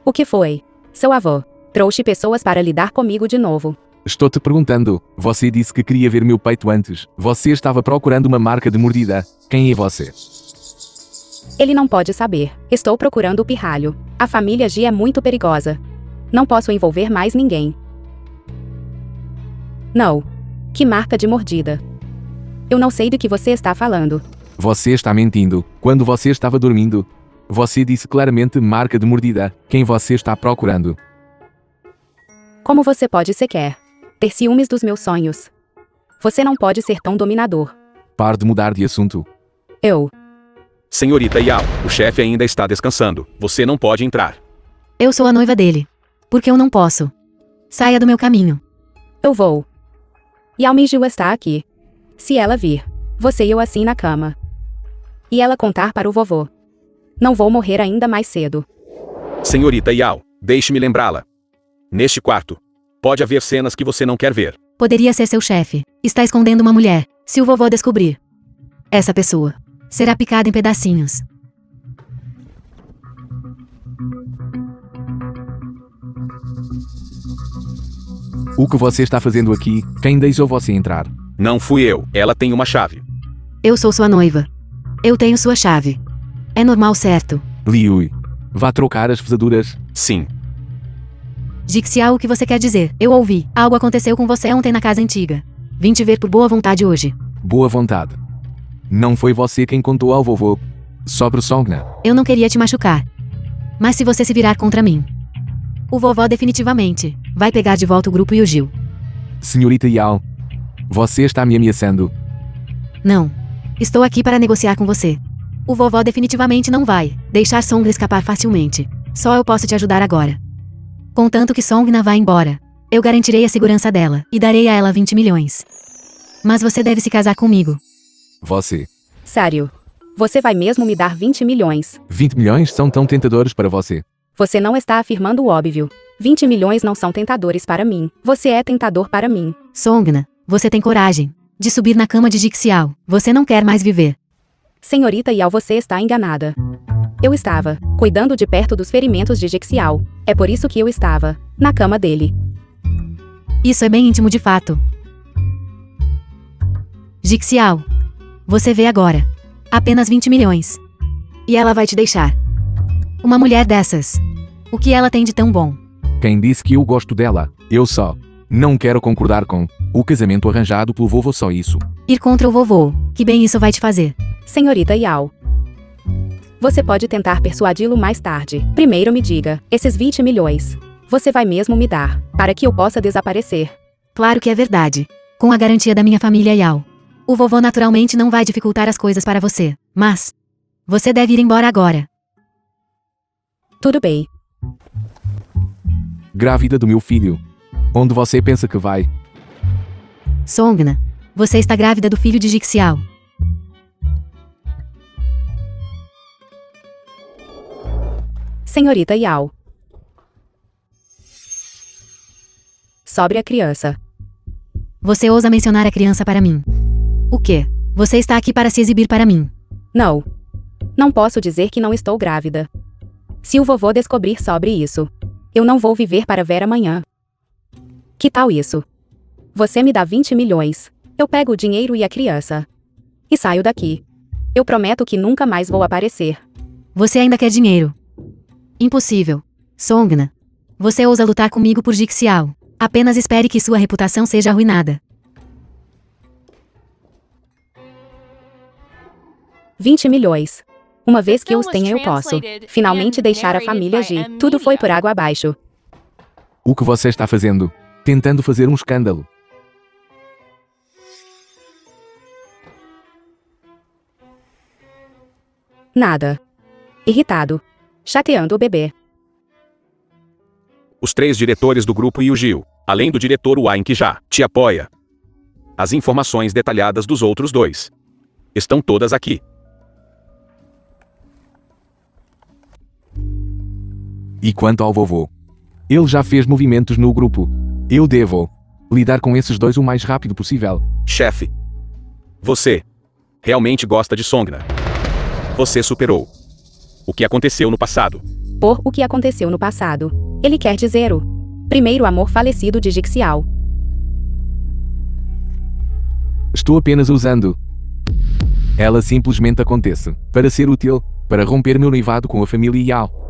O que foi? Seu avô trouxe pessoas para lidar comigo de novo. Estou te perguntando. Você disse que queria ver meu peito antes. Você estava procurando uma marca de mordida. Quem é você? Ele não pode saber. Estou procurando o pirralho. A família G é muito perigosa. Não posso envolver mais ninguém. Não. Que marca de mordida? Eu não sei do que você está falando. Você está mentindo. Quando você estava dormindo, você disse claramente marca de mordida. Quem você está procurando? Como você pode sequer ter ciúmes dos meus sonhos? Você não pode ser tão dominador. Pare de mudar de assunto. Eu. Senhorita Yao, o chefe ainda está descansando. Você não pode entrar. Eu sou a noiva dele. Porque eu não posso. Saia do meu caminho. Eu vou. Yao Mingyu está aqui. Se ela vir, você e eu assim na cama. E ela contar para o vovô. Não vou morrer ainda mais cedo. Senhorita Yao, deixe-me lembrá-la. Neste quarto, pode haver cenas que você não quer ver. Poderia ser seu chefe. Está escondendo uma mulher. Se o vovô descobrir, essa pessoa será picada em pedacinhos. O que você está fazendo aqui? Quem deixou você entrar? Não fui eu. Ela tem uma chave. Eu sou sua noiva. Eu tenho sua chave. É normal, certo? Liu, vá trocar as fechaduras. Sim. Jixiao, o que você quer dizer? Eu ouvi. Algo aconteceu com você ontem na casa antiga. Vim te ver por boa vontade hoje. Boa vontade. Não foi você quem contou ao vovô sobre o Songna. Eu não queria te machucar. Mas se você se virar contra mim, o vovô definitivamente vai pegar de volta o grupo e o Gil. Senhorita Yao, você está me ameaçando. Não. Estou aqui para negociar com você. O vovô definitivamente não vai deixar Songna escapar facilmente. Só eu posso te ajudar agora. Contanto que Songna vá embora, eu garantirei a segurança dela e darei a ela 20 milhões. Mas você deve se casar comigo. Você. Sério. Você vai mesmo me dar 20 milhões? 20 milhões são tão tentadores para você. Você não está afirmando o óbvio. 20 milhões não são tentadores para mim. Você é tentador para mim. Songna, você tem coragem de subir na cama de Jixiao. Você não quer mais viver. Senhorita Yao, você está enganada. Eu estava cuidando de perto dos ferimentos de Jixiao. É por isso que eu estava na cama dele. Isso é bem íntimo de fato. Jixiao, você vê agora. Apenas 20 milhões. E ela vai te deixar. Uma mulher dessas. O que ela tem de tão bom? Quem disse que eu gosto dela? Eu só não quero concordar com o casamento arranjado pelo vovô, só isso. Ir contra o vovô. Que bem isso vai te fazer? Senhorita Yao, você pode tentar persuadi-lo mais tarde. Primeiro me diga, esses 20 milhões, você vai mesmo me dar, para que eu possa desaparecer? Claro que é verdade. Com a garantia da minha família Yao. O vovô naturalmente não vai dificultar as coisas para você. Mas você deve ir embora agora. Tudo bem. Grávida do meu filho. Onde você pensa que vai? Songna, você está grávida do filho de Jixiao. Senhorita Yao. Sobre a criança. Você ousa mencionar a criança para mim. O quê? Você está aqui para se exibir para mim. Não. Não posso dizer que não estou grávida. Se o vovô descobrir sobre isso, eu não vou viver para ver amanhã. Que tal isso? Você me dá 20 milhões. Eu pego o dinheiro e a criança. E saio daqui. Eu prometo que nunca mais vou aparecer. Você ainda quer dinheiro? Impossível. Songna. Você ousa lutar comigo por Jixiao. Apenas espere que sua reputação seja arruinada. 20 milhões. Uma vez que eu os tenha, eu posso finalmente deixar a família Ji. Tudo foi por água abaixo. O que você está fazendo? Tentando fazer um escândalo. Nada. Irritado. Chateando o bebê. Os 3 diretores do grupo e o Gil, além do diretor Wang que já te apoia. As informações detalhadas dos outros 2 estão todas aqui. E quanto ao vovô? Ele já fez movimentos no grupo. Eu devo lidar com esses 2 o mais rápido possível. Chefe. Você realmente gosta de Songna. Você superou o que aconteceu no passado. Por o que aconteceu no passado. Ele quer dizer o primeiro amor falecido de Jixiao. Estou apenas usando. Ela simplesmente acontece para ser útil, para romper meu noivado com a família Yao.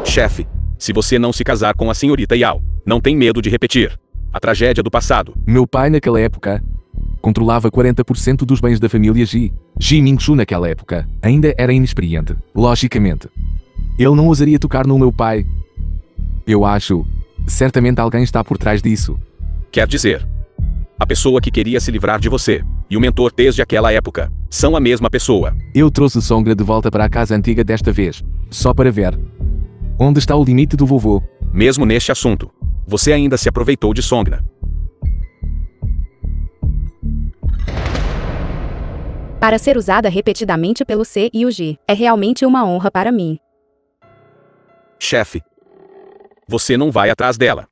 Chefe, se você não se casar com a senhorita Yao, não tem medo de repetir a tragédia do passado. Meu pai naquela época controlava 40% dos bens da família Ji. Ji Mingshu naquela época ainda era inexperiente. Logicamente, ele não ousaria tocar no meu pai. Eu acho, certamente alguém está por trás disso. Quer dizer, a pessoa que queria se livrar de você e o mentor desde aquela época são a mesma pessoa. Eu trouxe Songna de volta para a casa antiga desta vez, só para ver onde está o limite do vovô. Mesmo neste assunto, você ainda se aproveitou de Songna. Para ser usada repetidamente pelo C e o G, é realmente uma honra para mim. Chefe, você não vai atrás dela.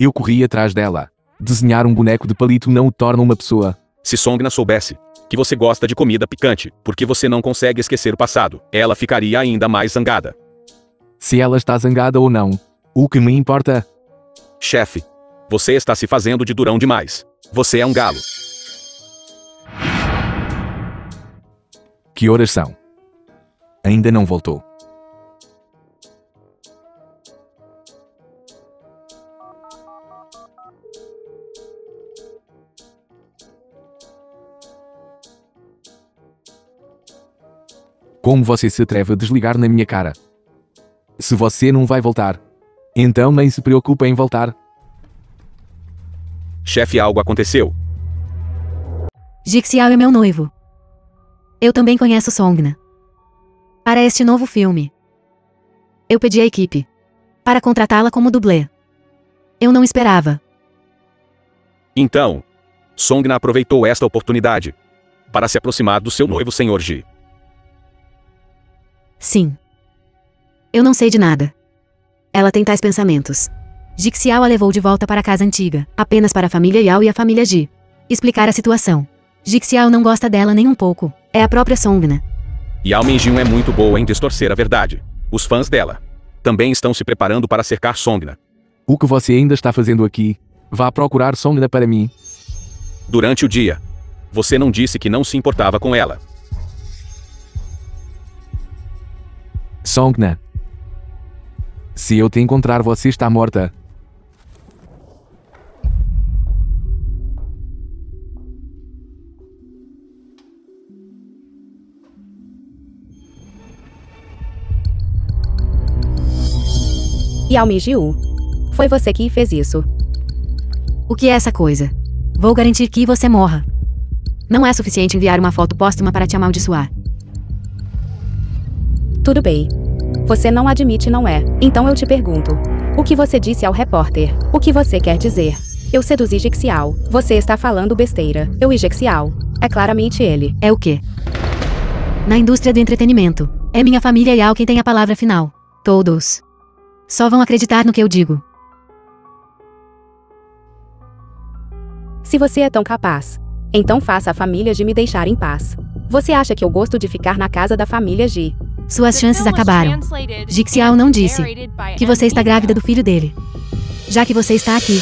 Eu corri atrás dela. Desenhar um boneco de palito não o torna uma pessoa. Se Songna soubesse que você gosta de comida picante, porque você não consegue esquecer o passado, ela ficaria ainda mais zangada. Se ela está zangada ou não, o que me importa? Chefe, você está se fazendo de durão demais. Você é um galo. Que horas são? Ainda não voltou. Como você se atreve a desligar na minha cara? Se você não vai voltar, então nem se preocupa em voltar. Chefe, algo aconteceu. Jixiao é meu noivo. Eu também conheço Songna. Para este novo filme, eu pedi à equipe para contratá-la como dublê. Eu não esperava. Então, Songna aproveitou esta oportunidade para se aproximar do seu noivo, Sr. Ji. Sim. Eu não sei de nada. Ela tem tais pensamentos. Jixiao a levou de volta para a casa antiga, apenas para a família Yao e a família Ji explicar a situação. Jixiao não gosta dela nem um pouco. É a própria Songna. Yao Mingjun é muito boa em distorcer a verdade. Os fãs dela também estão se preparando para cercar Songna. O que você ainda está fazendo aqui? Vá procurar Songna para mim. Durante o dia, você não disse que não se importava com ela. Songna. Se eu te encontrar, você está morta. Yao Mingjun, foi você que fez isso. O que é essa coisa? Vou garantir que você morra. Não é suficiente enviar uma foto póstuma para te amaldiçoar. Tudo bem. Você não admite, não é? Então eu te pergunto. O que você disse ao repórter? O que você quer dizer? Eu seduzi Jixiao. Você está falando besteira. Eu e Jixiao. É claramente ele. É o quê? Na indústria do entretenimento, é minha família Yao quem tem a palavra final. Todos só vão acreditar no que eu digo. Se você é tão capaz, então faça a família Ji me deixar em paz. Você acha que eu gosto de ficar na casa da família Ji? Suas chances acabaram. Jixiao não disse que você está grávida do filho dele. Já que você está aqui,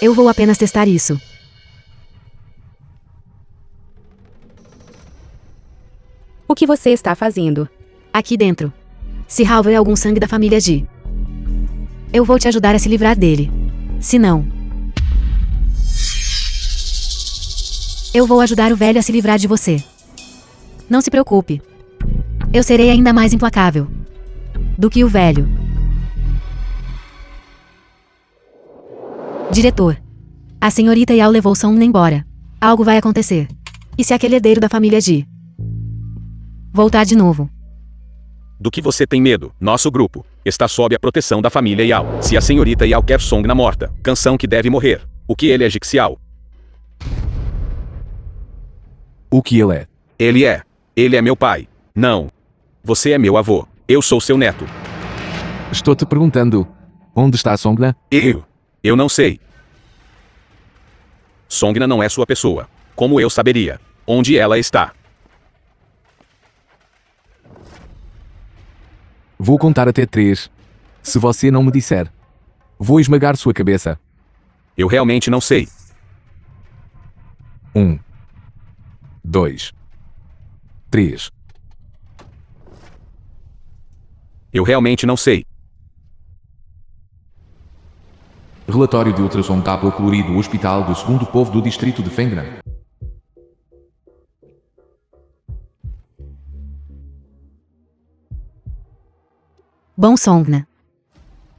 eu vou apenas testar isso. O que você está fazendo? Aqui dentro. Se Halvar é algum sangue da família Ji, eu vou te ajudar a se livrar dele. Se não, eu vou ajudar o velho a se livrar de você. Não se preocupe. Eu serei ainda mais implacável do que o velho. Diretor. A senhorita Yao levou Song embora. Algo vai acontecer. E se aquele herdeiro da família Ji voltar de novo? Do que você tem medo? Nosso grupo está sob a proteção da família Yao. Se a senhorita Yao quer Song na morta, canção que deve morrer. O que ele é, Jixiao? O que ele é? Ele é meu pai. Não. Você é meu avô. Eu sou seu neto. Estou te perguntando. Onde está Songna? Eu não sei. Songna não é sua pessoa. Como eu saberia onde ela está? Vou contar até 3. Se você não me disser, vou esmagar sua cabeça. Eu realmente não sei. 1, 2, 3. Eu realmente não sei. Relatório de ultrassom Tablo colorido Hospital do 2º Povo do Distrito de Fengran. Bom, Songna.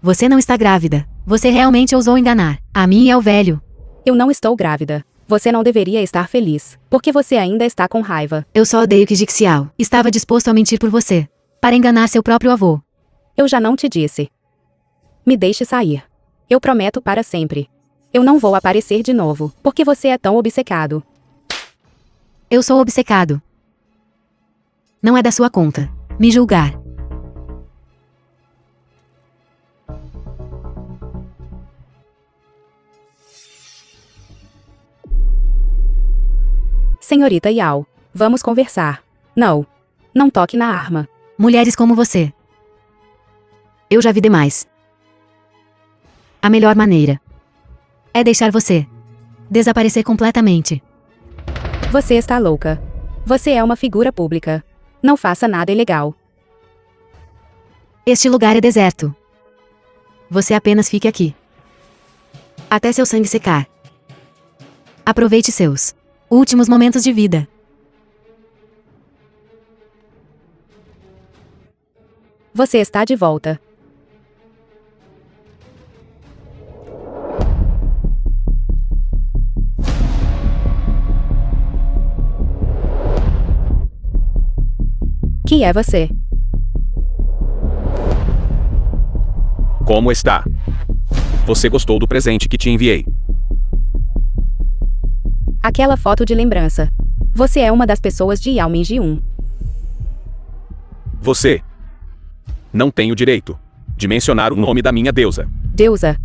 Você não está grávida. Você realmente ousou enganar a mim e ao velho. Eu não estou grávida. Você não deveria estar feliz, porque você ainda está com raiva. Eu só odeio que Jixiao estava disposto a mentir por você, para enganar seu próprio avô. Eu já não te disse. Me deixe sair. Eu prometo para sempre. Eu não vou aparecer de novo, porque você é tão obcecado. Eu sou obcecado. Não é da sua conta me julgar. Senhorita Yao, vamos conversar. Não. Não toque na arma. Mulheres como você. Eu já vi demais. A melhor maneira é deixar você desaparecer completamente. Você está louca. Você é uma figura pública. Não faça nada ilegal. Este lugar é deserto. Você apenas fique aqui até seu sangue secar. Aproveite seus últimos momentos de vida. Você está de volta. Quem é você? Como está? Você gostou do presente que te enviei? Aquela foto de lembrança. Você é uma das pessoas de Yao Mingji-1. Você não tem o direito de mencionar o nome da minha deusa. Deusa.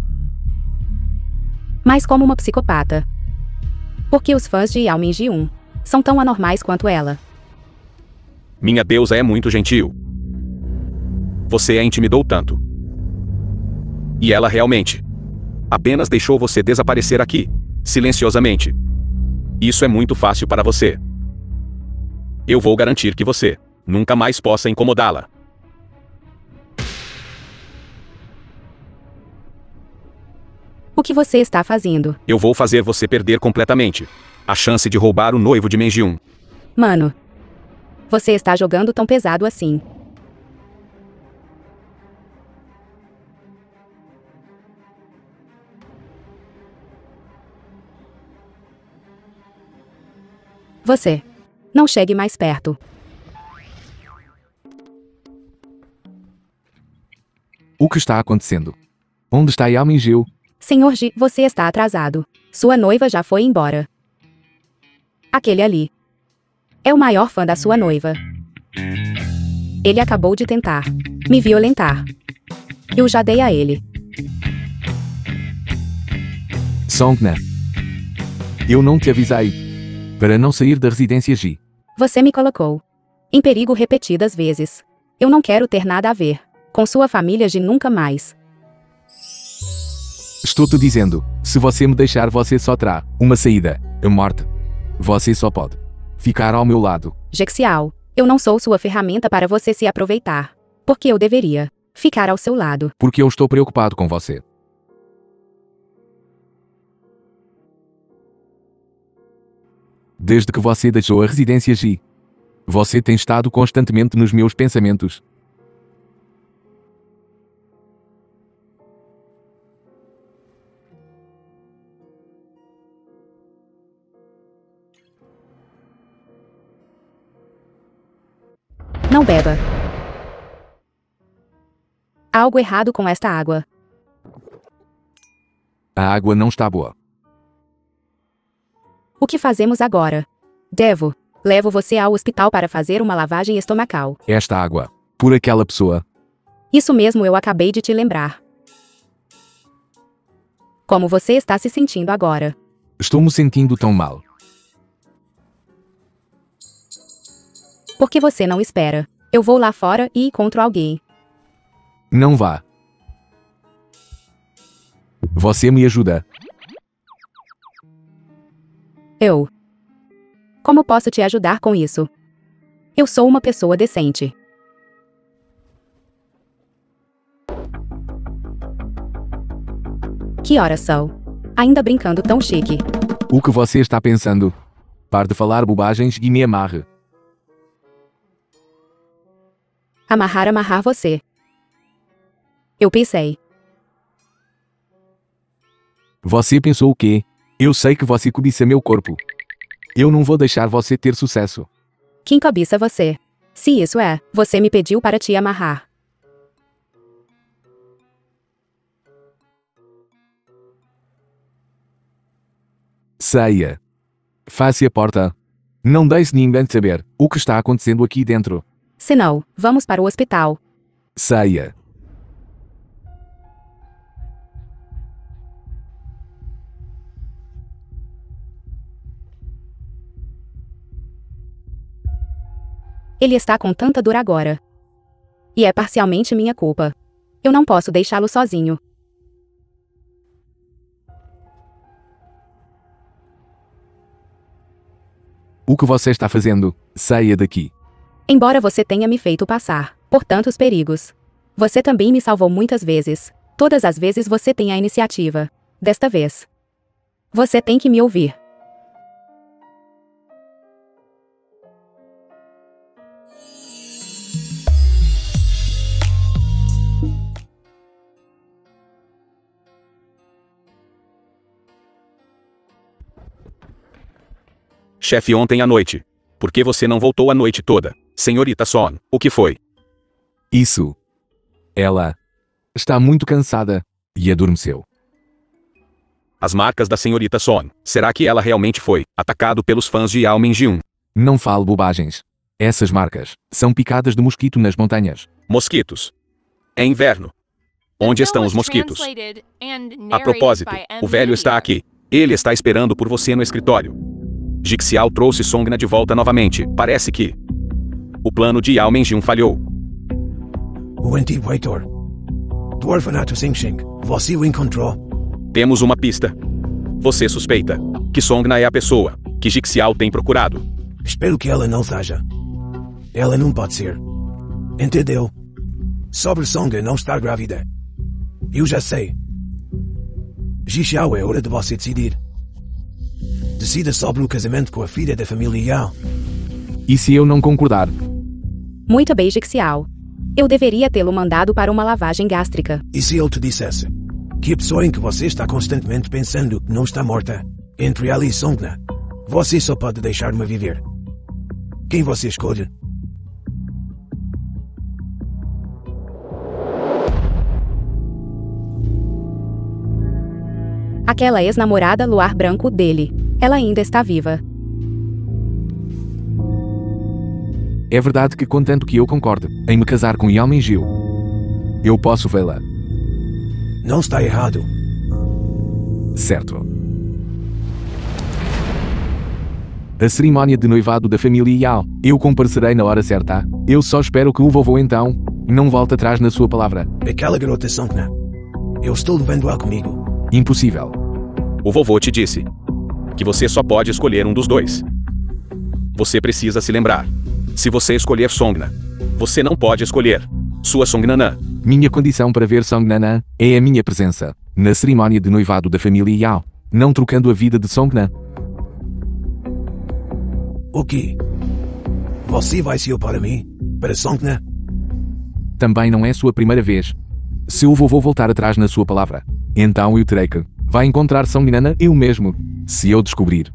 Mas como uma psicopata. Porque os fãs de Yao Mingji-1 são tão anormais quanto ela. Minha deusa é muito gentil. Você a intimidou tanto. E ela realmente apenas deixou você desaparecer aqui, silenciosamente. Isso é muito fácil para você. Eu vou garantir que você nunca mais possa incomodá-la. O que você está fazendo? Eu vou fazer você perder completamente a chance de roubar o noivo de Mingji-1. Mano. Você está jogando tão pesado assim. Você. Não chegue mais perto. O que está acontecendo? Onde está Yao Mingyu? Senhor Ji, você está atrasado. Sua noiva já foi embora. Aquele ali. É o maior fã da sua noiva. Ele acabou de tentar me violentar. Eu já dei a ele. Songna. Eu não te avisei. Para não sair da residência Ji. Você me colocou em perigo repetidas vezes. Eu não quero ter nada a ver com sua família Ji nunca mais. Estou te dizendo, se você me deixar você só terá uma saída, a morte. Você só pode ficar ao meu lado. Jexiao, eu não sou sua ferramenta para você se aproveitar. Porque eu deveria ficar ao seu lado. Porque eu estou preocupado com você. Desde que você deixou a residência Ji, você tem estado constantemente nos meus pensamentos. Não beba. Há algo errado com esta água. A água não está boa. O que fazemos agora? Levo você ao hospital para fazer uma lavagem estomacal. Esta água. Por aquela pessoa. Isso mesmo, eu acabei de te lembrar. Como você está se sentindo agora? Estou me sentindo tão mal. Por que você não espera? Eu vou lá fora e encontro alguém. Não vá. Você me ajuda. Como posso te ajudar com isso? Eu sou uma pessoa decente. Que horas são? Ainda brincando tão chique. O que você está pensando? Pare de falar bobagens e me amarre. Amarrar você. Eu pensei. Você pensou o quê? Eu sei que você cobiça meu corpo. Eu não vou deixar você ter sucesso. Quem cobiça você? Se isso é, você me pediu para te amarrar. Saia. Feche a porta. Não deixe ninguém saber o que está acontecendo aqui dentro. Se não, vamos para o hospital. Saia. Ele está com tanta dor agora. E é parcialmente minha culpa. Eu não posso deixá-lo sozinho. O que você está fazendo? Saia daqui. Embora você tenha me feito passar por tantos perigos, você também me salvou muitas vezes. Todas as vezes você tem a iniciativa. Desta vez, você tem que me ouvir. Chefe, ontem à noite. Por que você não voltou a noite toda? Senhorita Son, o que foi? Isso. Ela está muito cansada e adormeceu. As marcas da senhorita Son. Será que ela realmente foi atacado pelos fãs de Yao Mingyu? Não fale bobagens. Essas marcas são picadas de mosquito nas montanhas. Mosquitos. É inverno. Onde estão os mosquitos? A propósito, o velho está aqui. Ele está esperando por você no escritório. Jixiao trouxe Songna de volta novamente. Parece que o plano de Yao Mingyu falhou. O antigo Heitor do orfanato Xingxing, você o encontrou? Temos uma pista. Você suspeita que Songna é a pessoa que Jixiao tem procurado. Espero que ela não seja. Ela não pode ser. Entendeu? Sobre Songna não estar grávida. Eu já sei. Jixiao, é hora de você decidir. Decida sobre o casamento com a filha da família Yao. E se eu não concordar? Muito bem, Jixiao. Eu deveria tê-lo mandado para uma lavagem gástrica. E se ele te dissesse que a pessoa em que você está constantemente pensando não está morta? Entre ela e Songna, você só pode deixar-me viver. Quem você escolhe? Aquela ex-namorada Luar Branco dele. Ela ainda está viva. É verdade que contanto que eu concorde em me casar com Yao Mingyu, eu posso vê-la. Não está errado. Certo. A cerimónia de noivado da família Yao. Eu comparecerei na hora certa. Eu só espero que o vovô então não volte atrás na sua palavra. Aquela garota Songna. Eu estou levando-a comigo. Impossível. O vovô te disse que você só pode escolher um dos dois. Você precisa se lembrar. Se você escolher Songna, você não pode escolher sua Songnanã. Minha condição para ver Songnanã é a minha presença na cerimónia de noivado da família Yao, não trocando a vida de Songna. O quê? Você vai se opor a mim? Para Songna? Também não é sua primeira vez. Se o vovô voltar atrás na sua palavra, então eu terei que vai encontrar Songnana eu mesmo. Se eu descobrir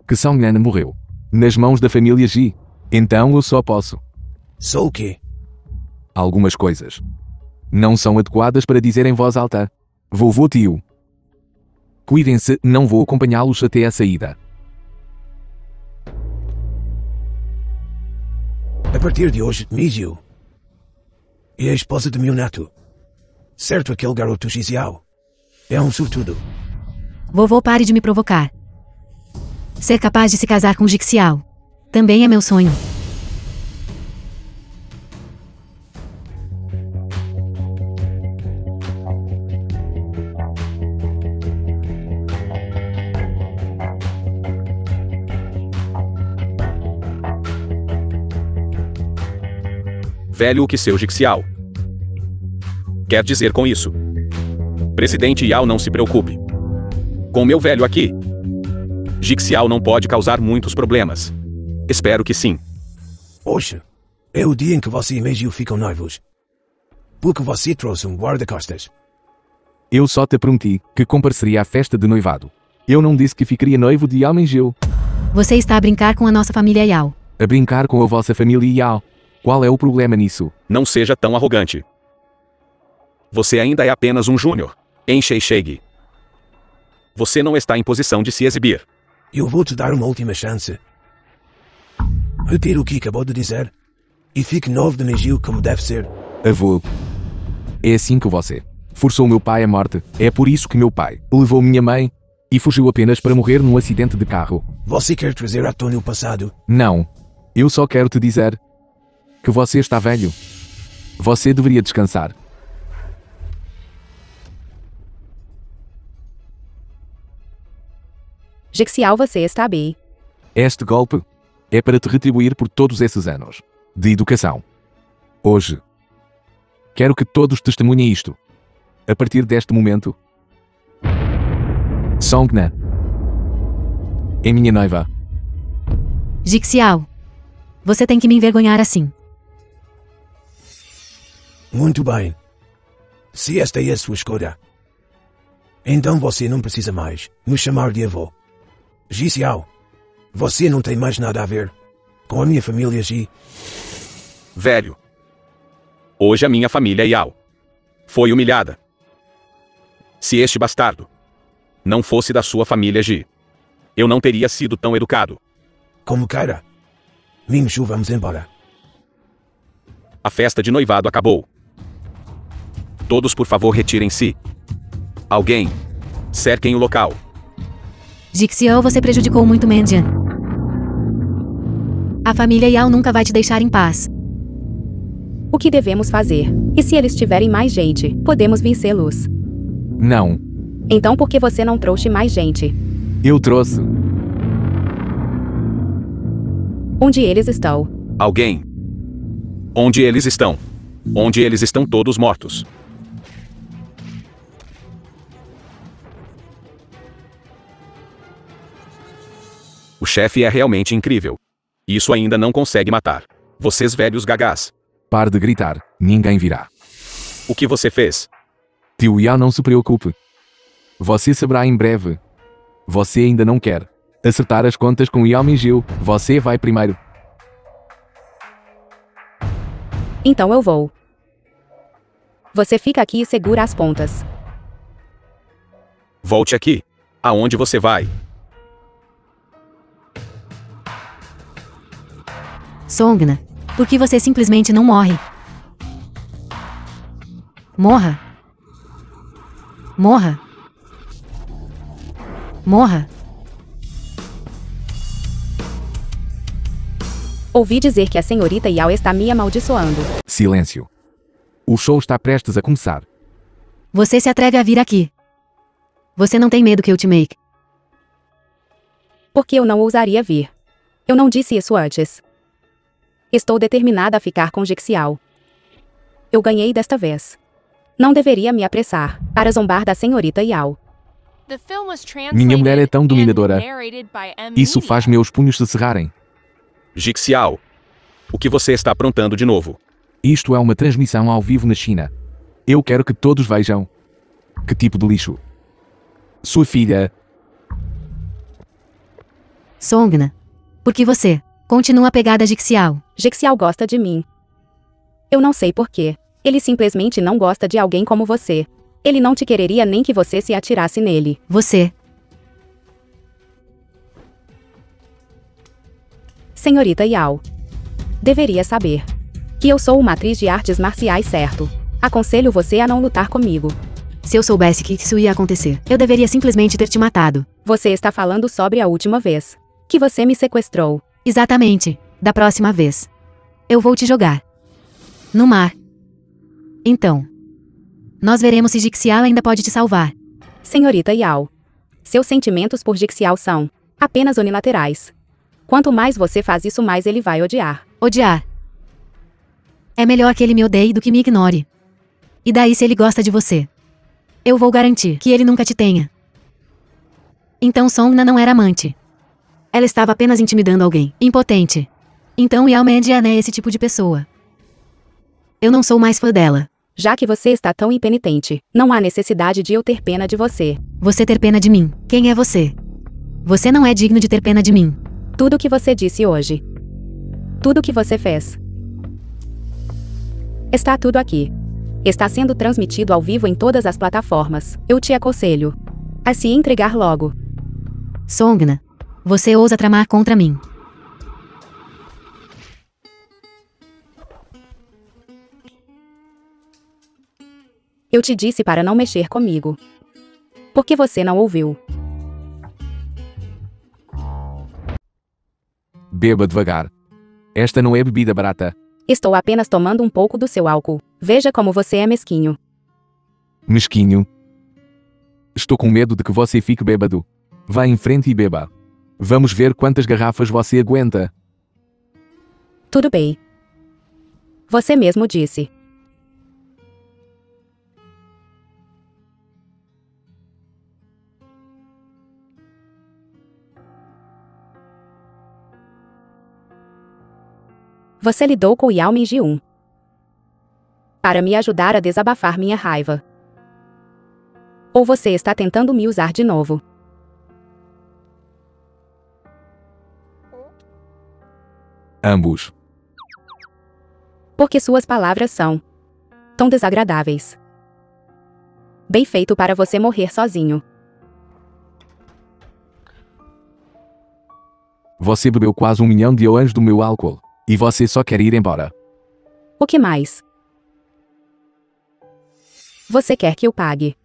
que Songnana morreu nas mãos da família Ji, então eu só posso. Só o quê? Algumas coisas não são adequadas para dizer em voz alta. Vovô tio. Cuidem-se, não vou acompanhá-los até a saída. A partir de hoje, Mingyu é a esposa de meu neto. Certo, aquele garoto Xiao é um sortudo. Vovô, pare de me provocar. Ser capaz de se casar com Jixiao também é meu sonho. Velho o que seu Jixiao quer dizer com isso? Presidente Yao, não se preocupe com meu velho aqui. Jixiao não pode causar muitos problemas. Espero que sim. Poxa, é o dia em que você e Mingyu ficam noivos. Porque você trouxe um guarda-costas. Eu só te prometi que compareceria à festa de noivado. Eu não disse que ficaria noivo de Yao Mingyu. Você está a brincar com a nossa família Yao. A brincar com a vossa família Yao. Qual é o problema nisso? Não seja tão arrogante. Você ainda é apenas um júnior em Sheisheg. Você não está em posição de se exibir. Eu vou te dar uma última chance. Retire o que acabou de dizer. E fique novo de Mingyu como deve ser. Avô. É assim que você forçou meu pai à morte. É por isso que meu pai levou minha mãe e fugiu apenas para morrer num acidente de carro. Você quer trazer à tona o passado? Não. Eu só quero te dizer que você está velho. Você deveria descansar. Jixiao, você está bem. Este golpe é para te retribuir por todos esses anos de educação. Hoje, quero que todos testemunhem isto. A partir deste momento, Songna é minha noiva. Jixiao, você tem que me envergonhar assim. Muito bem. Se esta é a sua escolha, então você não precisa mais me chamar de avô. Jixiao, você não tem mais nada a ver com a minha família Ji. Velho. Hoje a minha família Yao foi humilhada. Se este bastardo não fosse da sua família Ji, eu não teria sido tão educado. Como queira. Mingyu, vamos embora. A festa de noivado acabou. Todos, por favor, retirem-se. Alguém, cerquem o local. Jixiao, você prejudicou muito Mendian. A família Yao nunca vai te deixar em paz. O que devemos fazer? E se eles tiverem mais gente, podemos vencê-los. Não. Então por que você não trouxe mais gente? Eu trouxe. Onde eles estão? Alguém. Onde eles estão? Onde eles estão todos mortos. O chefe é realmente incrível. Isso ainda não consegue matar vocês velhos gagás. Pare de gritar. Ninguém virá. O que você fez? Tio Yao, não se preocupe. Você saberá em breve. Você ainda não quer acertar as contas com Yao Mingyu. Você vai primeiro. Então eu vou. Você fica aqui e segura as pontas. Volte aqui. Aonde você vai? Songna, por que você simplesmente não morre? Morra. Morra. Morra. Ouvi dizer que a senhorita Yao está me amaldiçoando. Silêncio. O show está prestes a começar. Você se atreve a vir aqui. Você não tem medo que eu te make? Por que eu não ousaria vir? Eu não disse isso antes. Estou determinada a ficar com Jixiao. Eu ganhei desta vez. Não deveria me apressar para zombar da senhorita Yao. Minha mulher é tão dominadora. Isso faz meus punhos se cerrarem. Jixiao. O que você está aprontando de novo? Isto é uma transmissão ao vivo na China. Eu quero que todos vejam. Que tipo de lixo? Sua filha... Songna, por que você continua pegada a Jixiao? Jixiao gosta de mim. Eu não sei porquê. Ele simplesmente não gosta de alguém como você. Ele não te quereria nem que você se atirasse nele. Você. Senhorita Yao. Deveria saber que eu sou uma atriz de artes marciais, certo? Aconselho você a não lutar comigo. Se eu soubesse que isso ia acontecer, eu deveria simplesmente ter te matado. Você está falando sobre a última vez que você me sequestrou. Exatamente. Da próxima vez. Eu vou te jogar no mar. Então, nós veremos se Jixiao ainda pode te salvar. Senhorita Yao. Seus sentimentos por Jixiao são apenas unilaterais. Quanto mais você faz isso, mais ele vai odiar. Odiar. É melhor que ele me odeie do que me ignore. E daí se ele gosta de você? Eu vou garantir que ele nunca te tenha. Então Songna não era amante. Ela estava apenas intimidando alguém, impotente. Então Yao Mendian é esse tipo de pessoa. Eu não sou mais fã dela. Já que você está tão impenitente, não há necessidade de eu ter pena de você. Você ter pena de mim? Quem é você? Você não é digno de ter pena de mim. Tudo o que você disse hoje. Tudo o que você fez. Está tudo aqui. Está sendo transmitido ao vivo em todas as plataformas. Eu te aconselho a se entregar logo. Songna, você ousa tramar contra mim. Eu te disse para não mexer comigo. Por que você não ouviu? Beba devagar. Esta não é bebida barata. Estou apenas tomando um pouco do seu álcool. Veja como você é mesquinho. Mesquinho. Estou com medo de que você fique bêbado. Vá em frente e beba. Vamos ver quantas garrafas você aguenta. Tudo bem. Você mesmo disse. Você lidou com Yao Minjiun para me ajudar a desabafar minha raiva. Ou você está tentando me usar de novo? Ambos. Porque suas palavras são tão desagradáveis. Bem feito para você morrer sozinho. Você bebeu quase 1 milhão de yuans do meu álcool. E você só quer ir embora. O que mais? Você quer que eu pague?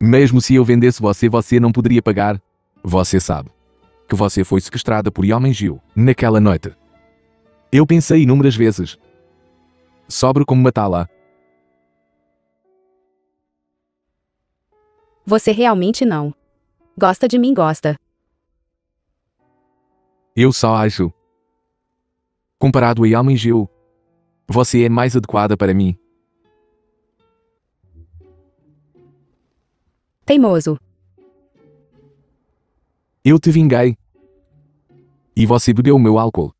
Mesmo se eu vendesse você, você não poderia pagar. Você sabe que você foi sequestrada por Yao Menjiu naquela noite. Eu pensei inúmeras vezes sobre como matá-la. Você realmente não gosta de mim, gosta? Eu só acho. Comparado a Yao Menjiu, você é mais adequada para mim. Teimoso. Eu te vinguei. E você bebeu o meu álcool.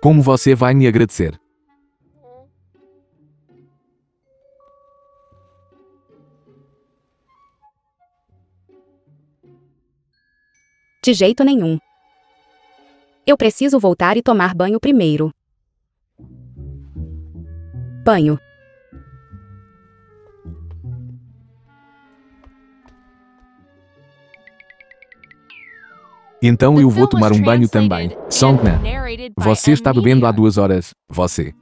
Como você vai me agradecer? De jeito nenhum. Eu preciso voltar e tomar banho primeiro. Banho. Então eu vou tomar um banho também. Songna, você está bebendo há 2 horas. Você.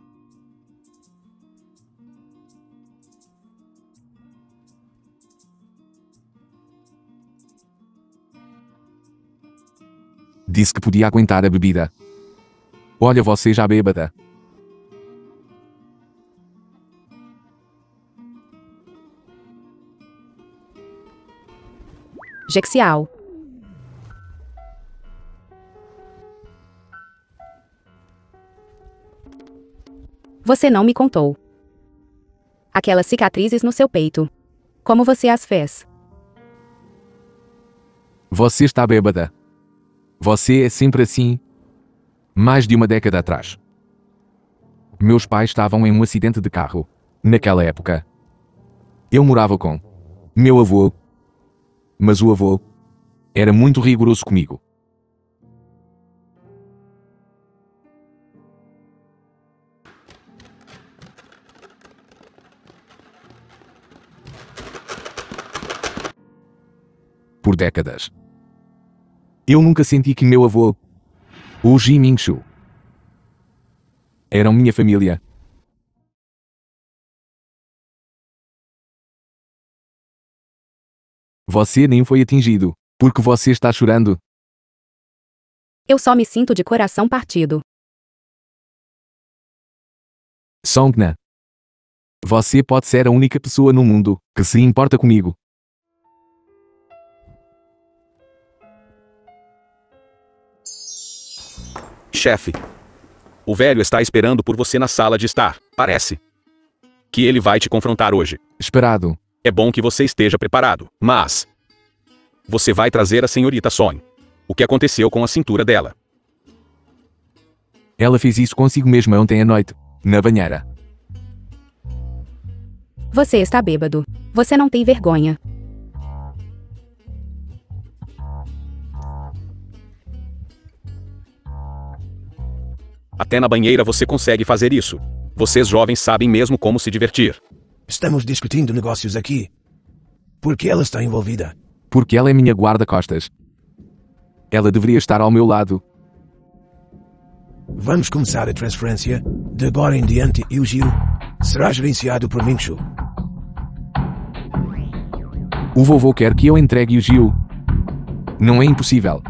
Disse que podia aguentar a bebida. Olha você já bêbada. Jexial. Você não me contou. Aquelas cicatrizes no seu peito. Como você as fez? Você está bêbada. Você é sempre assim. Mais de uma década atrás. Meus pais estavam em um acidente de carro. Naquela época. Eu morava com meu avô. Mas o avô era muito rigoroso comigo. Por décadas. Eu nunca senti que meu avô, o Ji Mingxu, eram minha família. Você nem foi atingido, porque você está chorando. Eu só me sinto de coração partido. Songna, você pode ser a única pessoa no mundo que se importa comigo. Chefe. O velho está esperando por você na sala de estar, parece. Que ele vai te confrontar hoje. Esperado. É bom que você esteja preparado, mas... Você vai trazer a senhorita Song. O que aconteceu com a cintura dela? Ela fez isso consigo mesma ontem à noite, na banheira. Você está bêbado. Você não tem vergonha. Até na banheira você consegue fazer isso. Vocês jovens sabem mesmo como se divertir. Estamos discutindo negócios aqui. Por que ela está envolvida? Porque ela é minha guarda-costas. Ela deveria estar ao meu lado. Vamos começar a transferência. De agora em diante, e o Gil será gerenciado por Mingxu. O vovô quer que eu entregue o Gil. Não é impossível.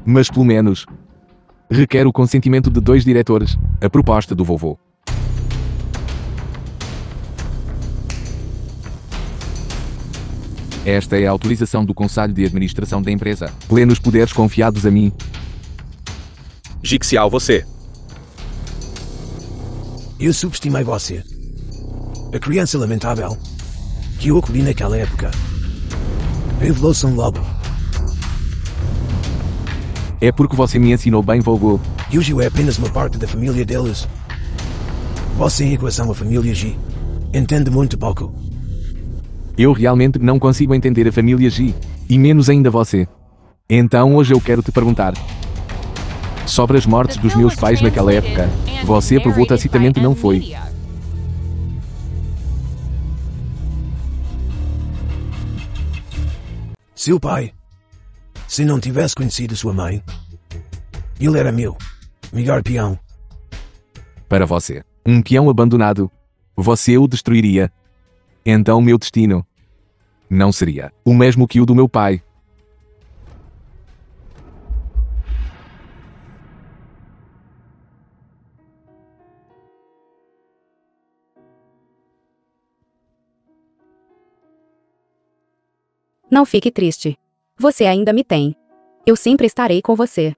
Mas pelo menos requer o consentimento de 2 diretores, a proposta do vovô. Esta é a autorização do Conselho de Administração da empresa. Plenos poderes confiados a mim. Jixiao, você. Eu subestimei você. A criança lamentável que eu acolhi naquela época revelou-se um lobo. É porque você me ensinou bem, vovô. E o Gil é apenas uma parte da família deles. Você em equação a família G entende muito pouco. Eu realmente não consigo entender a família G, e menos ainda você. Então hoje eu quero te perguntar. Sobre as mortes dos meus pais naquela época, você aprovou tacitamente, não foi? Seu pai, se não tivesse conhecido sua mãe, ele era meu melhor peão. Para você, um peão abandonado, você o destruiria. Então meu destino não seria o mesmo que o do meu pai. Não fique triste. Você ainda me tem. Eu sempre estarei com você.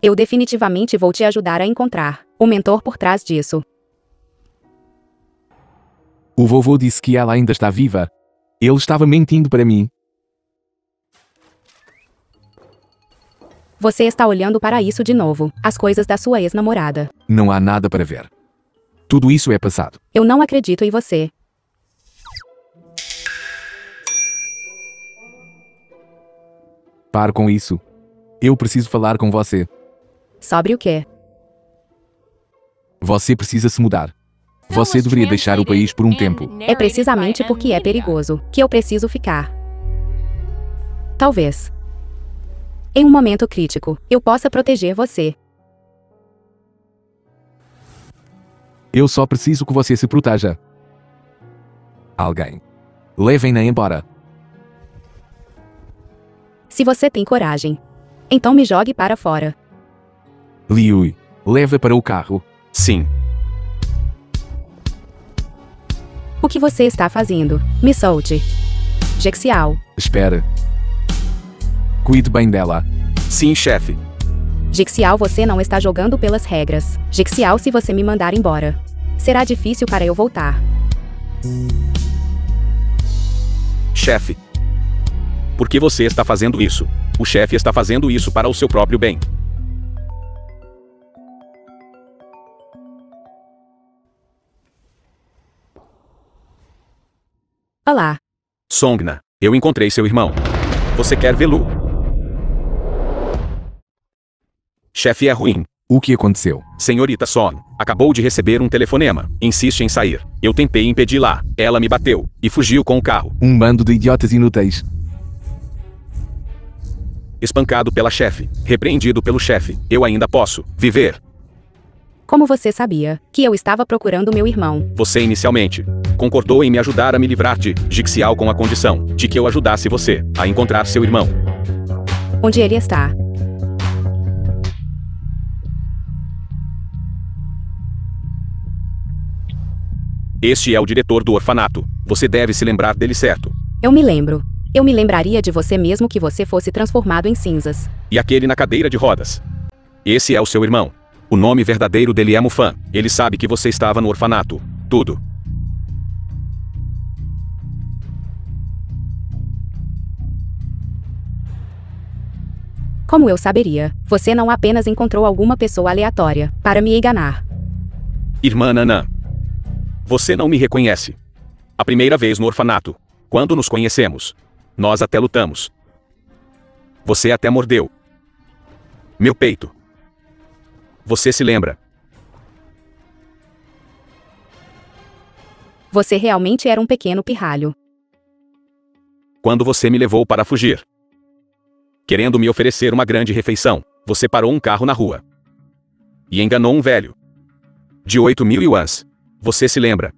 Eu definitivamente vou te ajudar a encontrar o mentor por trás disso. O vovô disse que ela ainda está viva. Ele estava mentindo para mim. Você está olhando para isso de novo, as coisas da sua ex-namorada. Não há nada para ver. Tudo isso é passado. Eu não acredito em você. Pare com isso. Eu preciso falar com você. Sobre o quê? Você precisa se mudar. Você deveria deixar o país por um tempo. É precisamente porque é perigoso que eu preciso ficar. Talvez. em um momento crítico, eu possa proteger você. Eu só preciso que você se proteja. Alguém. Levem-na embora. Se você tem coragem, então me jogue para fora. Liu, leva para o carro. Sim. O que você está fazendo? Me solte. Jexial. Espere. Cuide bem dela. Sim, chefe. Jexial, você não está jogando pelas regras. Jexial, se você me mandar embora, será difícil para eu voltar. Chefe. Por que você está fazendo isso? O chefe está fazendo isso para o seu próprio bem. Olá. Songna, eu encontrei seu irmão. Você quer vê-lo? Chefe, é ruim. O que aconteceu? Senhorita Son, acabou de receber um telefonema. Insiste em sair. Eu tentei impedi-la. Ela me bateu e fugiu com o carro. Um bando de idiotas inúteis. Espancado pela chefe. Repreendido pelo chefe. Eu ainda posso viver. Como você sabia que eu estava procurando meu irmão? Você inicialmente concordou em me ajudar a me livrar de Jixiao com a condição de que eu ajudasse você a encontrar seu irmão. Onde ele está? Este é o diretor do orfanato. Você deve se lembrar dele, certo? Eu me lembro. Eu me lembraria de você mesmo que você fosse transformado em cinzas. E aquele na cadeira de rodas? Esse é o seu irmão. O nome verdadeiro dele é Mufan. Ele sabe que você estava no orfanato. Tudo. Como eu saberia? Você não apenas encontrou alguma pessoa aleatória para me enganar. Irmã Nanã. Você não me reconhece. A primeira vez no orfanato, quando nos conhecemos, nós até lutamos. Você até mordeu meu peito. Você se lembra? Você realmente era um pequeno pirralho. Quando você me levou para fugir, querendo me oferecer uma grande refeição, você parou um carro na rua e enganou um velho de 8.000 yuans. Você se lembra?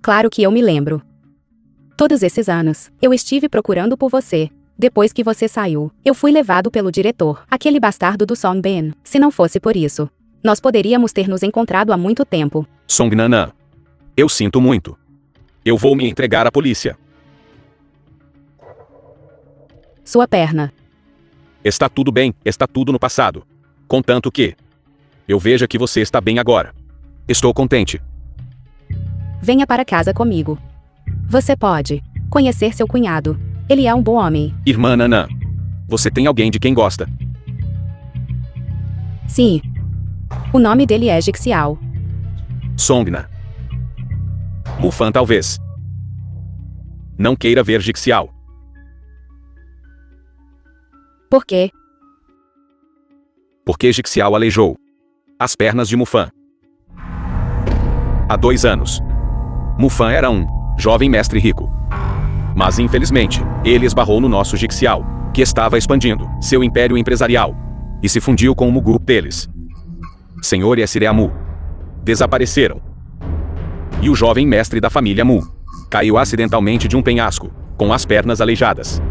Claro que eu me lembro. Todos esses anos, eu estive procurando por você. Depois que você saiu, eu fui levado pelo diretor, aquele bastardo do Song Ben. Se não fosse por isso, nós poderíamos ter nos encontrado há muito tempo. Song Nanã, eu sinto muito. Eu vou me entregar à polícia. Sua perna. Está tudo bem, está tudo no passado. Contanto que eu veja que você está bem agora. Estou contente. Venha para casa comigo. Você pode conhecer seu cunhado. Ele é um bom homem. Irmã Nanã, você tem alguém de quem gosta? Sim. O nome dele é Jixiao. Songna. Mufan talvez não queira ver Jixiao. Por quê? Porque Jixiao aleijou as pernas de Mufan. Há 2 anos. Mufan era um jovem mestre rico. Mas infelizmente, ele esbarrou no nosso Jixiao, que estava expandindo seu império empresarial, e se fundiu com o Mugu deles. Senhor e Sire Mu desapareceram. E o jovem mestre da família Mu caiu acidentalmente de um penhasco, com as pernas aleijadas.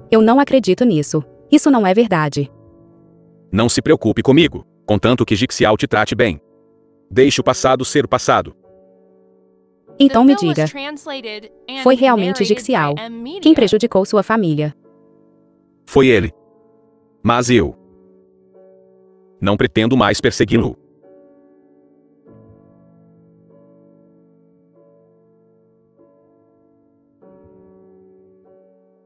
Eu não acredito nisso. Isso não é verdade. Não se preocupe comigo, contanto que Jixiao te trate bem. Deixe o passado ser o passado. Então me diga, foi realmente Jixiao quem prejudicou sua família? Foi ele. Mas eu não pretendo mais persegui-lo.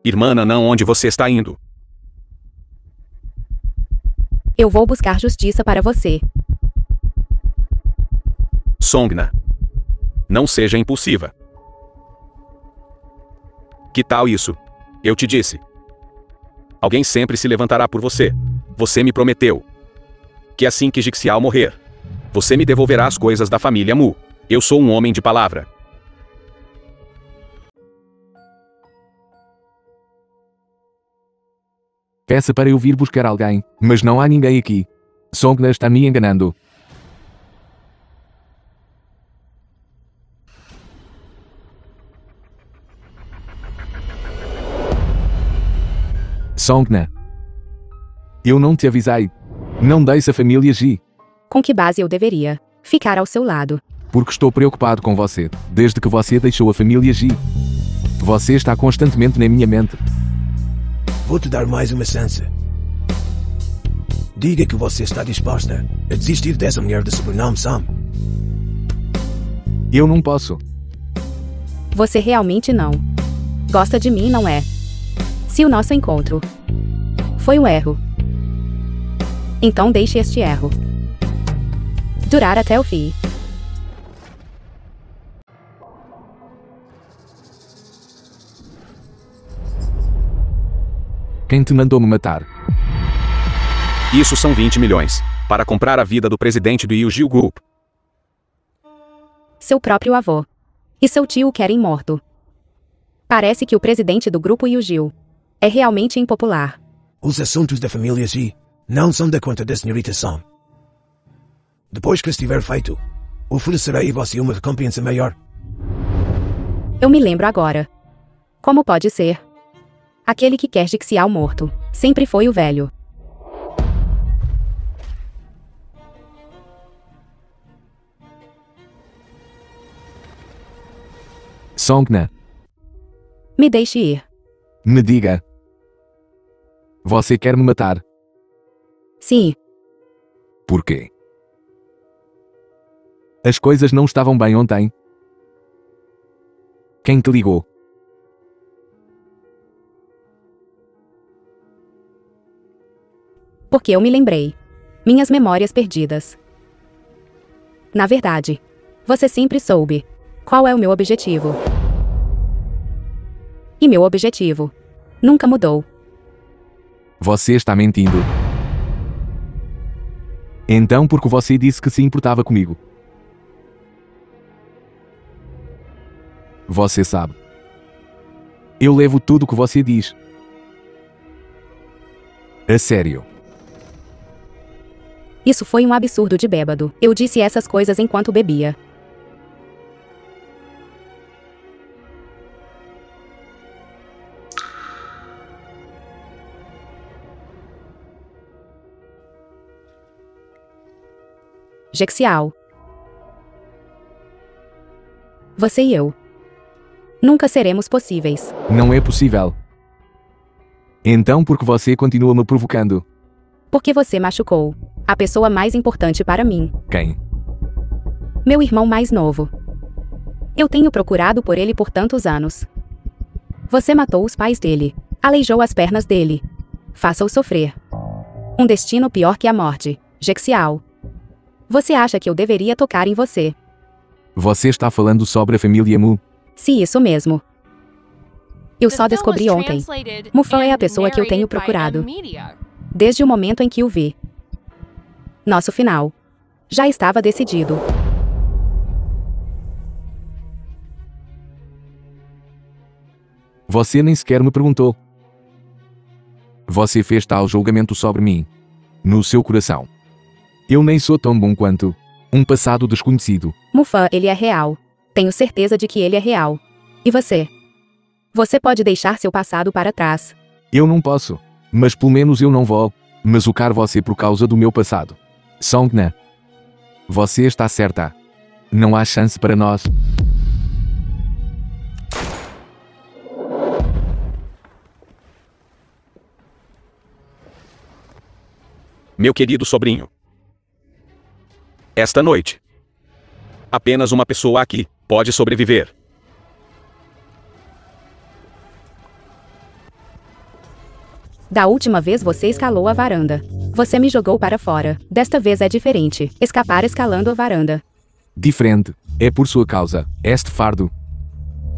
Irmã Nanã, onde você está indo? Eu vou buscar justiça para você. Songna. Não seja impulsiva. Que tal isso? Eu te disse. Alguém sempre se levantará por você. Você me prometeu que assim que Jixiao morrer, você me devolverá as coisas da família Mu. Eu sou um homem de palavra. Peça para eu vir buscar alguém, mas não há ninguém aqui. Songna está me enganando. Songna. Eu não te avisei. Não deixe a família Ji. Com que base eu deveria ficar ao seu lado? Porque estou preocupado com você, desde que você deixou a família Ji. Você está constantemente na minha mente. Vou te dar mais uma chance. Diga que você está disposta a desistir dessa mulher de sobrenome Sam. Eu não posso. Você realmente não gosta de mim, não é? Se o nosso encontro foi um erro, então deixe este erro durar até o fim. Quem te mandou me matar? Isso são 20 milhões. Para comprar a vida do presidente do Yujil Group. Seu próprio avô e seu tio o querem morto. Parece que o presidente do grupo Yujil é realmente impopular. Os assuntos da família Ji não são da conta da senhorita Sam. Depois que estiver feito, oferecerei a você uma recompensa maior. Eu me lembro agora. Como pode ser? Aquele que quer Jixiao morto sempre foi o velho. Songna. Me deixe ir. Me diga. Você quer me matar? Sim. Por quê? As coisas não estavam bem ontem. Quem te ligou? Porque eu me lembrei. Minhas memórias perdidas. Na verdade, você sempre soube qual é o meu objetivo. E meu objetivo nunca mudou. Você está mentindo. Então por que você disse que se importava comigo? Você sabe. Eu levo tudo o que você diz. A sério. Isso foi um absurdo de bêbado. Eu disse essas coisas enquanto bebia. Jixiao. Você e eu nunca seremos possíveis. Não é possível. Então por que você continua me provocando? Porque você machucou a pessoa mais importante para mim. Quem? Meu irmão mais novo. Eu tenho procurado por ele por tantos anos. Você matou os pais dele. Aleijou as pernas dele. Faça-o sofrer. Um destino pior que a morte. Jixiao. Você acha que eu deveria tocar em você? Você está falando sobre a família Mu? Se isso mesmo. Eu só descobri ontem. Mufan é a pessoa que eu tenho procurado. Desde o momento em que o vi. Nosso final já estava decidido. Você nem sequer me perguntou. Você fez tal julgamento sobre mim. No seu coração. Eu nem sou tão bom quanto um passado desconhecido. Mufan, ele é real. Tenho certeza de que ele é real. E você? Você pode deixar seu passado para trás. Eu não posso. Mas pelo menos eu não vou machucar você por causa do meu passado. Songna. Você está certa. Não há chance para nós. Meu querido sobrinho. Esta noite. Apenas uma pessoa aqui pode sobreviver. Da última vez você escalou a varanda. Você me jogou para fora. Desta vez é diferente. Escapar escalando a varanda. Diferente. É por sua causa. Este fardo.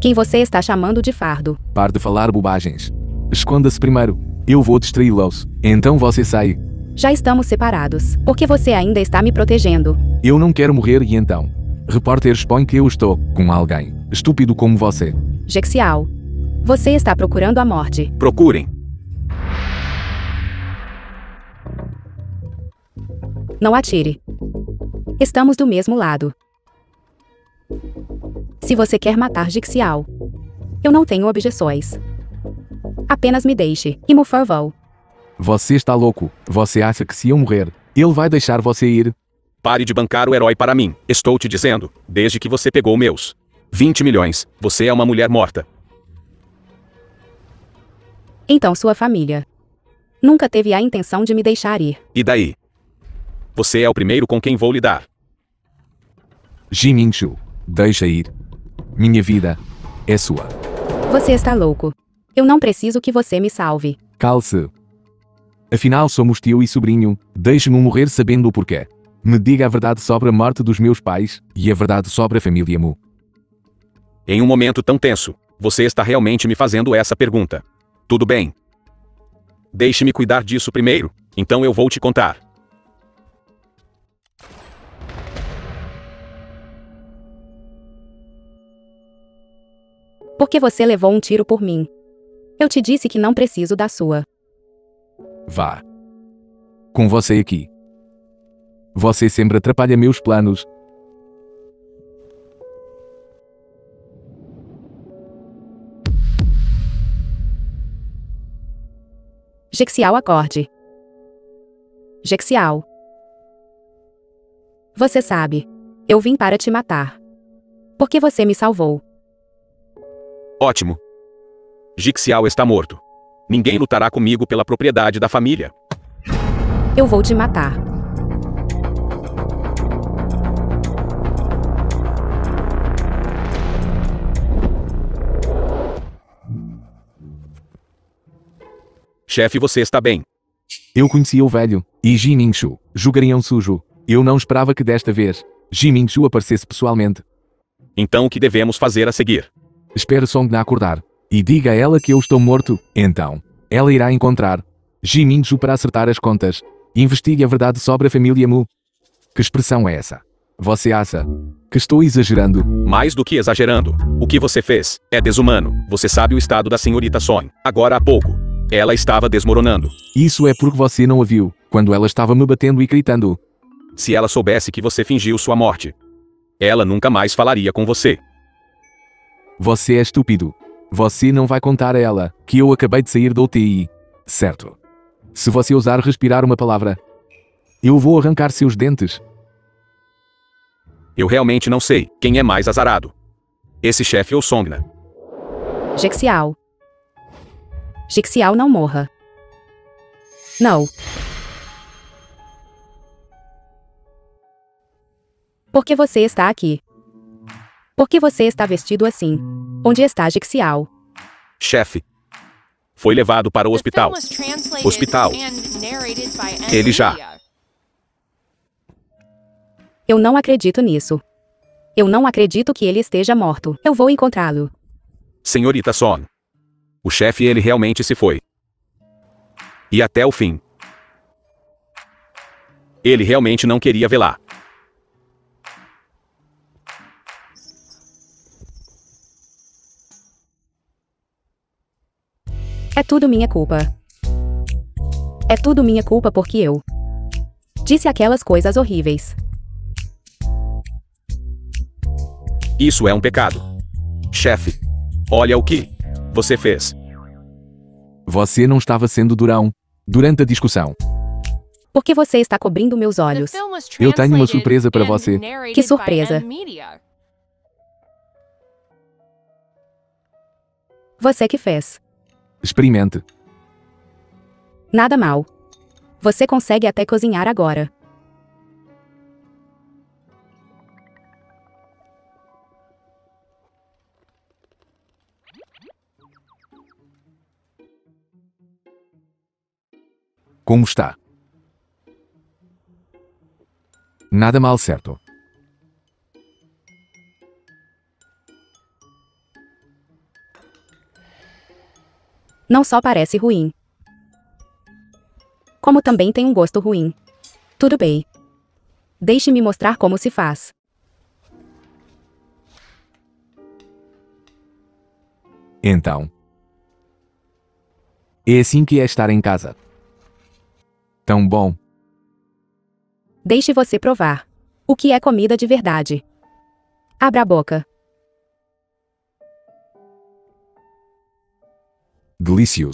Quem você está chamando de fardo? Pare de falar bobagens. Esconda-se primeiro. Eu vou distraí-los. Então você sai. Já estamos separados. Porque você ainda está me protegendo. Eu não quero morrer e então. Repórter expõe que eu estou com alguém estúpido como você. Jixiao. Você está procurando a morte. Procurem. Não atire. Estamos do mesmo lado. Se você quer matar Jixiao, eu não tenho objeções. Apenas me deixe, e por favor. Você está louco. Você acha que se eu morrer, ele vai deixar você ir? Pare de bancar o herói para mim. Estou te dizendo, desde que você pegou meus 20 milhões, você é uma mulher morta. Então sua família nunca teve a intenção de me deixar ir. E daí? Você é o primeiro com quem vou lidar. Jiminchu, deixa ir. Minha vida é sua. Você está louco. Eu não preciso que você me salve. Calce. Afinal somos tio e sobrinho, deixe-me morrer sabendo o porquê. Me diga a verdade sobre a morte dos meus pais, e a verdade sobre a família Mu. Em um momento tão tenso, você está realmente me fazendo essa pergunta. Tudo bem. Deixe-me cuidar disso primeiro, então eu vou te contar. Por que você levou um tiro por mim? Eu te disse que não preciso da sua. Vá. Com você aqui. Você sempre atrapalha meus planos. Jixiao, acorde. Jixiao. Você sabe, eu vim para te matar. Porque você me salvou. Ótimo. Jixiao está morto. Ninguém lutará comigo pela propriedade da família. Eu vou te matar. Chefe, você está bem. Eu conhecia o velho, e Jiminchu, julgariam sujo. Eu não esperava que desta vez, Jiminchu aparecesse pessoalmente. Então o que devemos fazer a seguir? Espere Songna acordar, e diga a ela que eu estou morto. Então, ela irá encontrar Jiminchu para acertar as contas. Investigue a verdade sobre a família Mu. Que expressão é essa? Você acha que estou exagerando? Mais do que exagerando. O que você fez é desumano. Você sabe o estado da senhorita Son. Agora há pouco, ela estava desmoronando. Isso é porque você não a viu, quando ela estava me batendo e gritando. Se ela soubesse que você fingiu sua morte, ela nunca mais falaria com você. Você é estúpido. Você não vai contar a ela que eu acabei de sair da UTI. Certo. Se você ousar respirar uma palavra, eu vou arrancar seus dentes. Eu realmente não sei quem é mais azarado. Esse chefe ou Songna. Jixiao. Jixiao, não morra. Não. Por que você está aqui? Por que você está vestido assim? Onde está Jixiao? Chefe. Foi levado para o hospital. Hospital. Ele já. Eu não acredito nisso. Eu não acredito que ele esteja morto. Eu vou encontrá-lo. Senhorita Son. O chefe, ele realmente se foi. E até o fim. Ele realmente não queria vê-la. É tudo minha culpa. É tudo minha culpa porque eu disse aquelas coisas horríveis. Isso é um pecado. Chefe. Olha o que você fez. Você não estava sendo durão durante a discussão. Por que você está cobrindo meus olhos? Eu tenho uma surpresa para você. Que surpresa? Você que fez. Experimente. Nada mal. Você consegue até cozinhar agora. Como está? Nada mal, certo? Não só parece ruim, como também tem um gosto ruim. Tudo bem. Deixe-me mostrar como se faz. Então. É assim que é estar em casa. Tão bom. Deixe você provar. O que é comida de verdade? Abra a boca. Delicioso.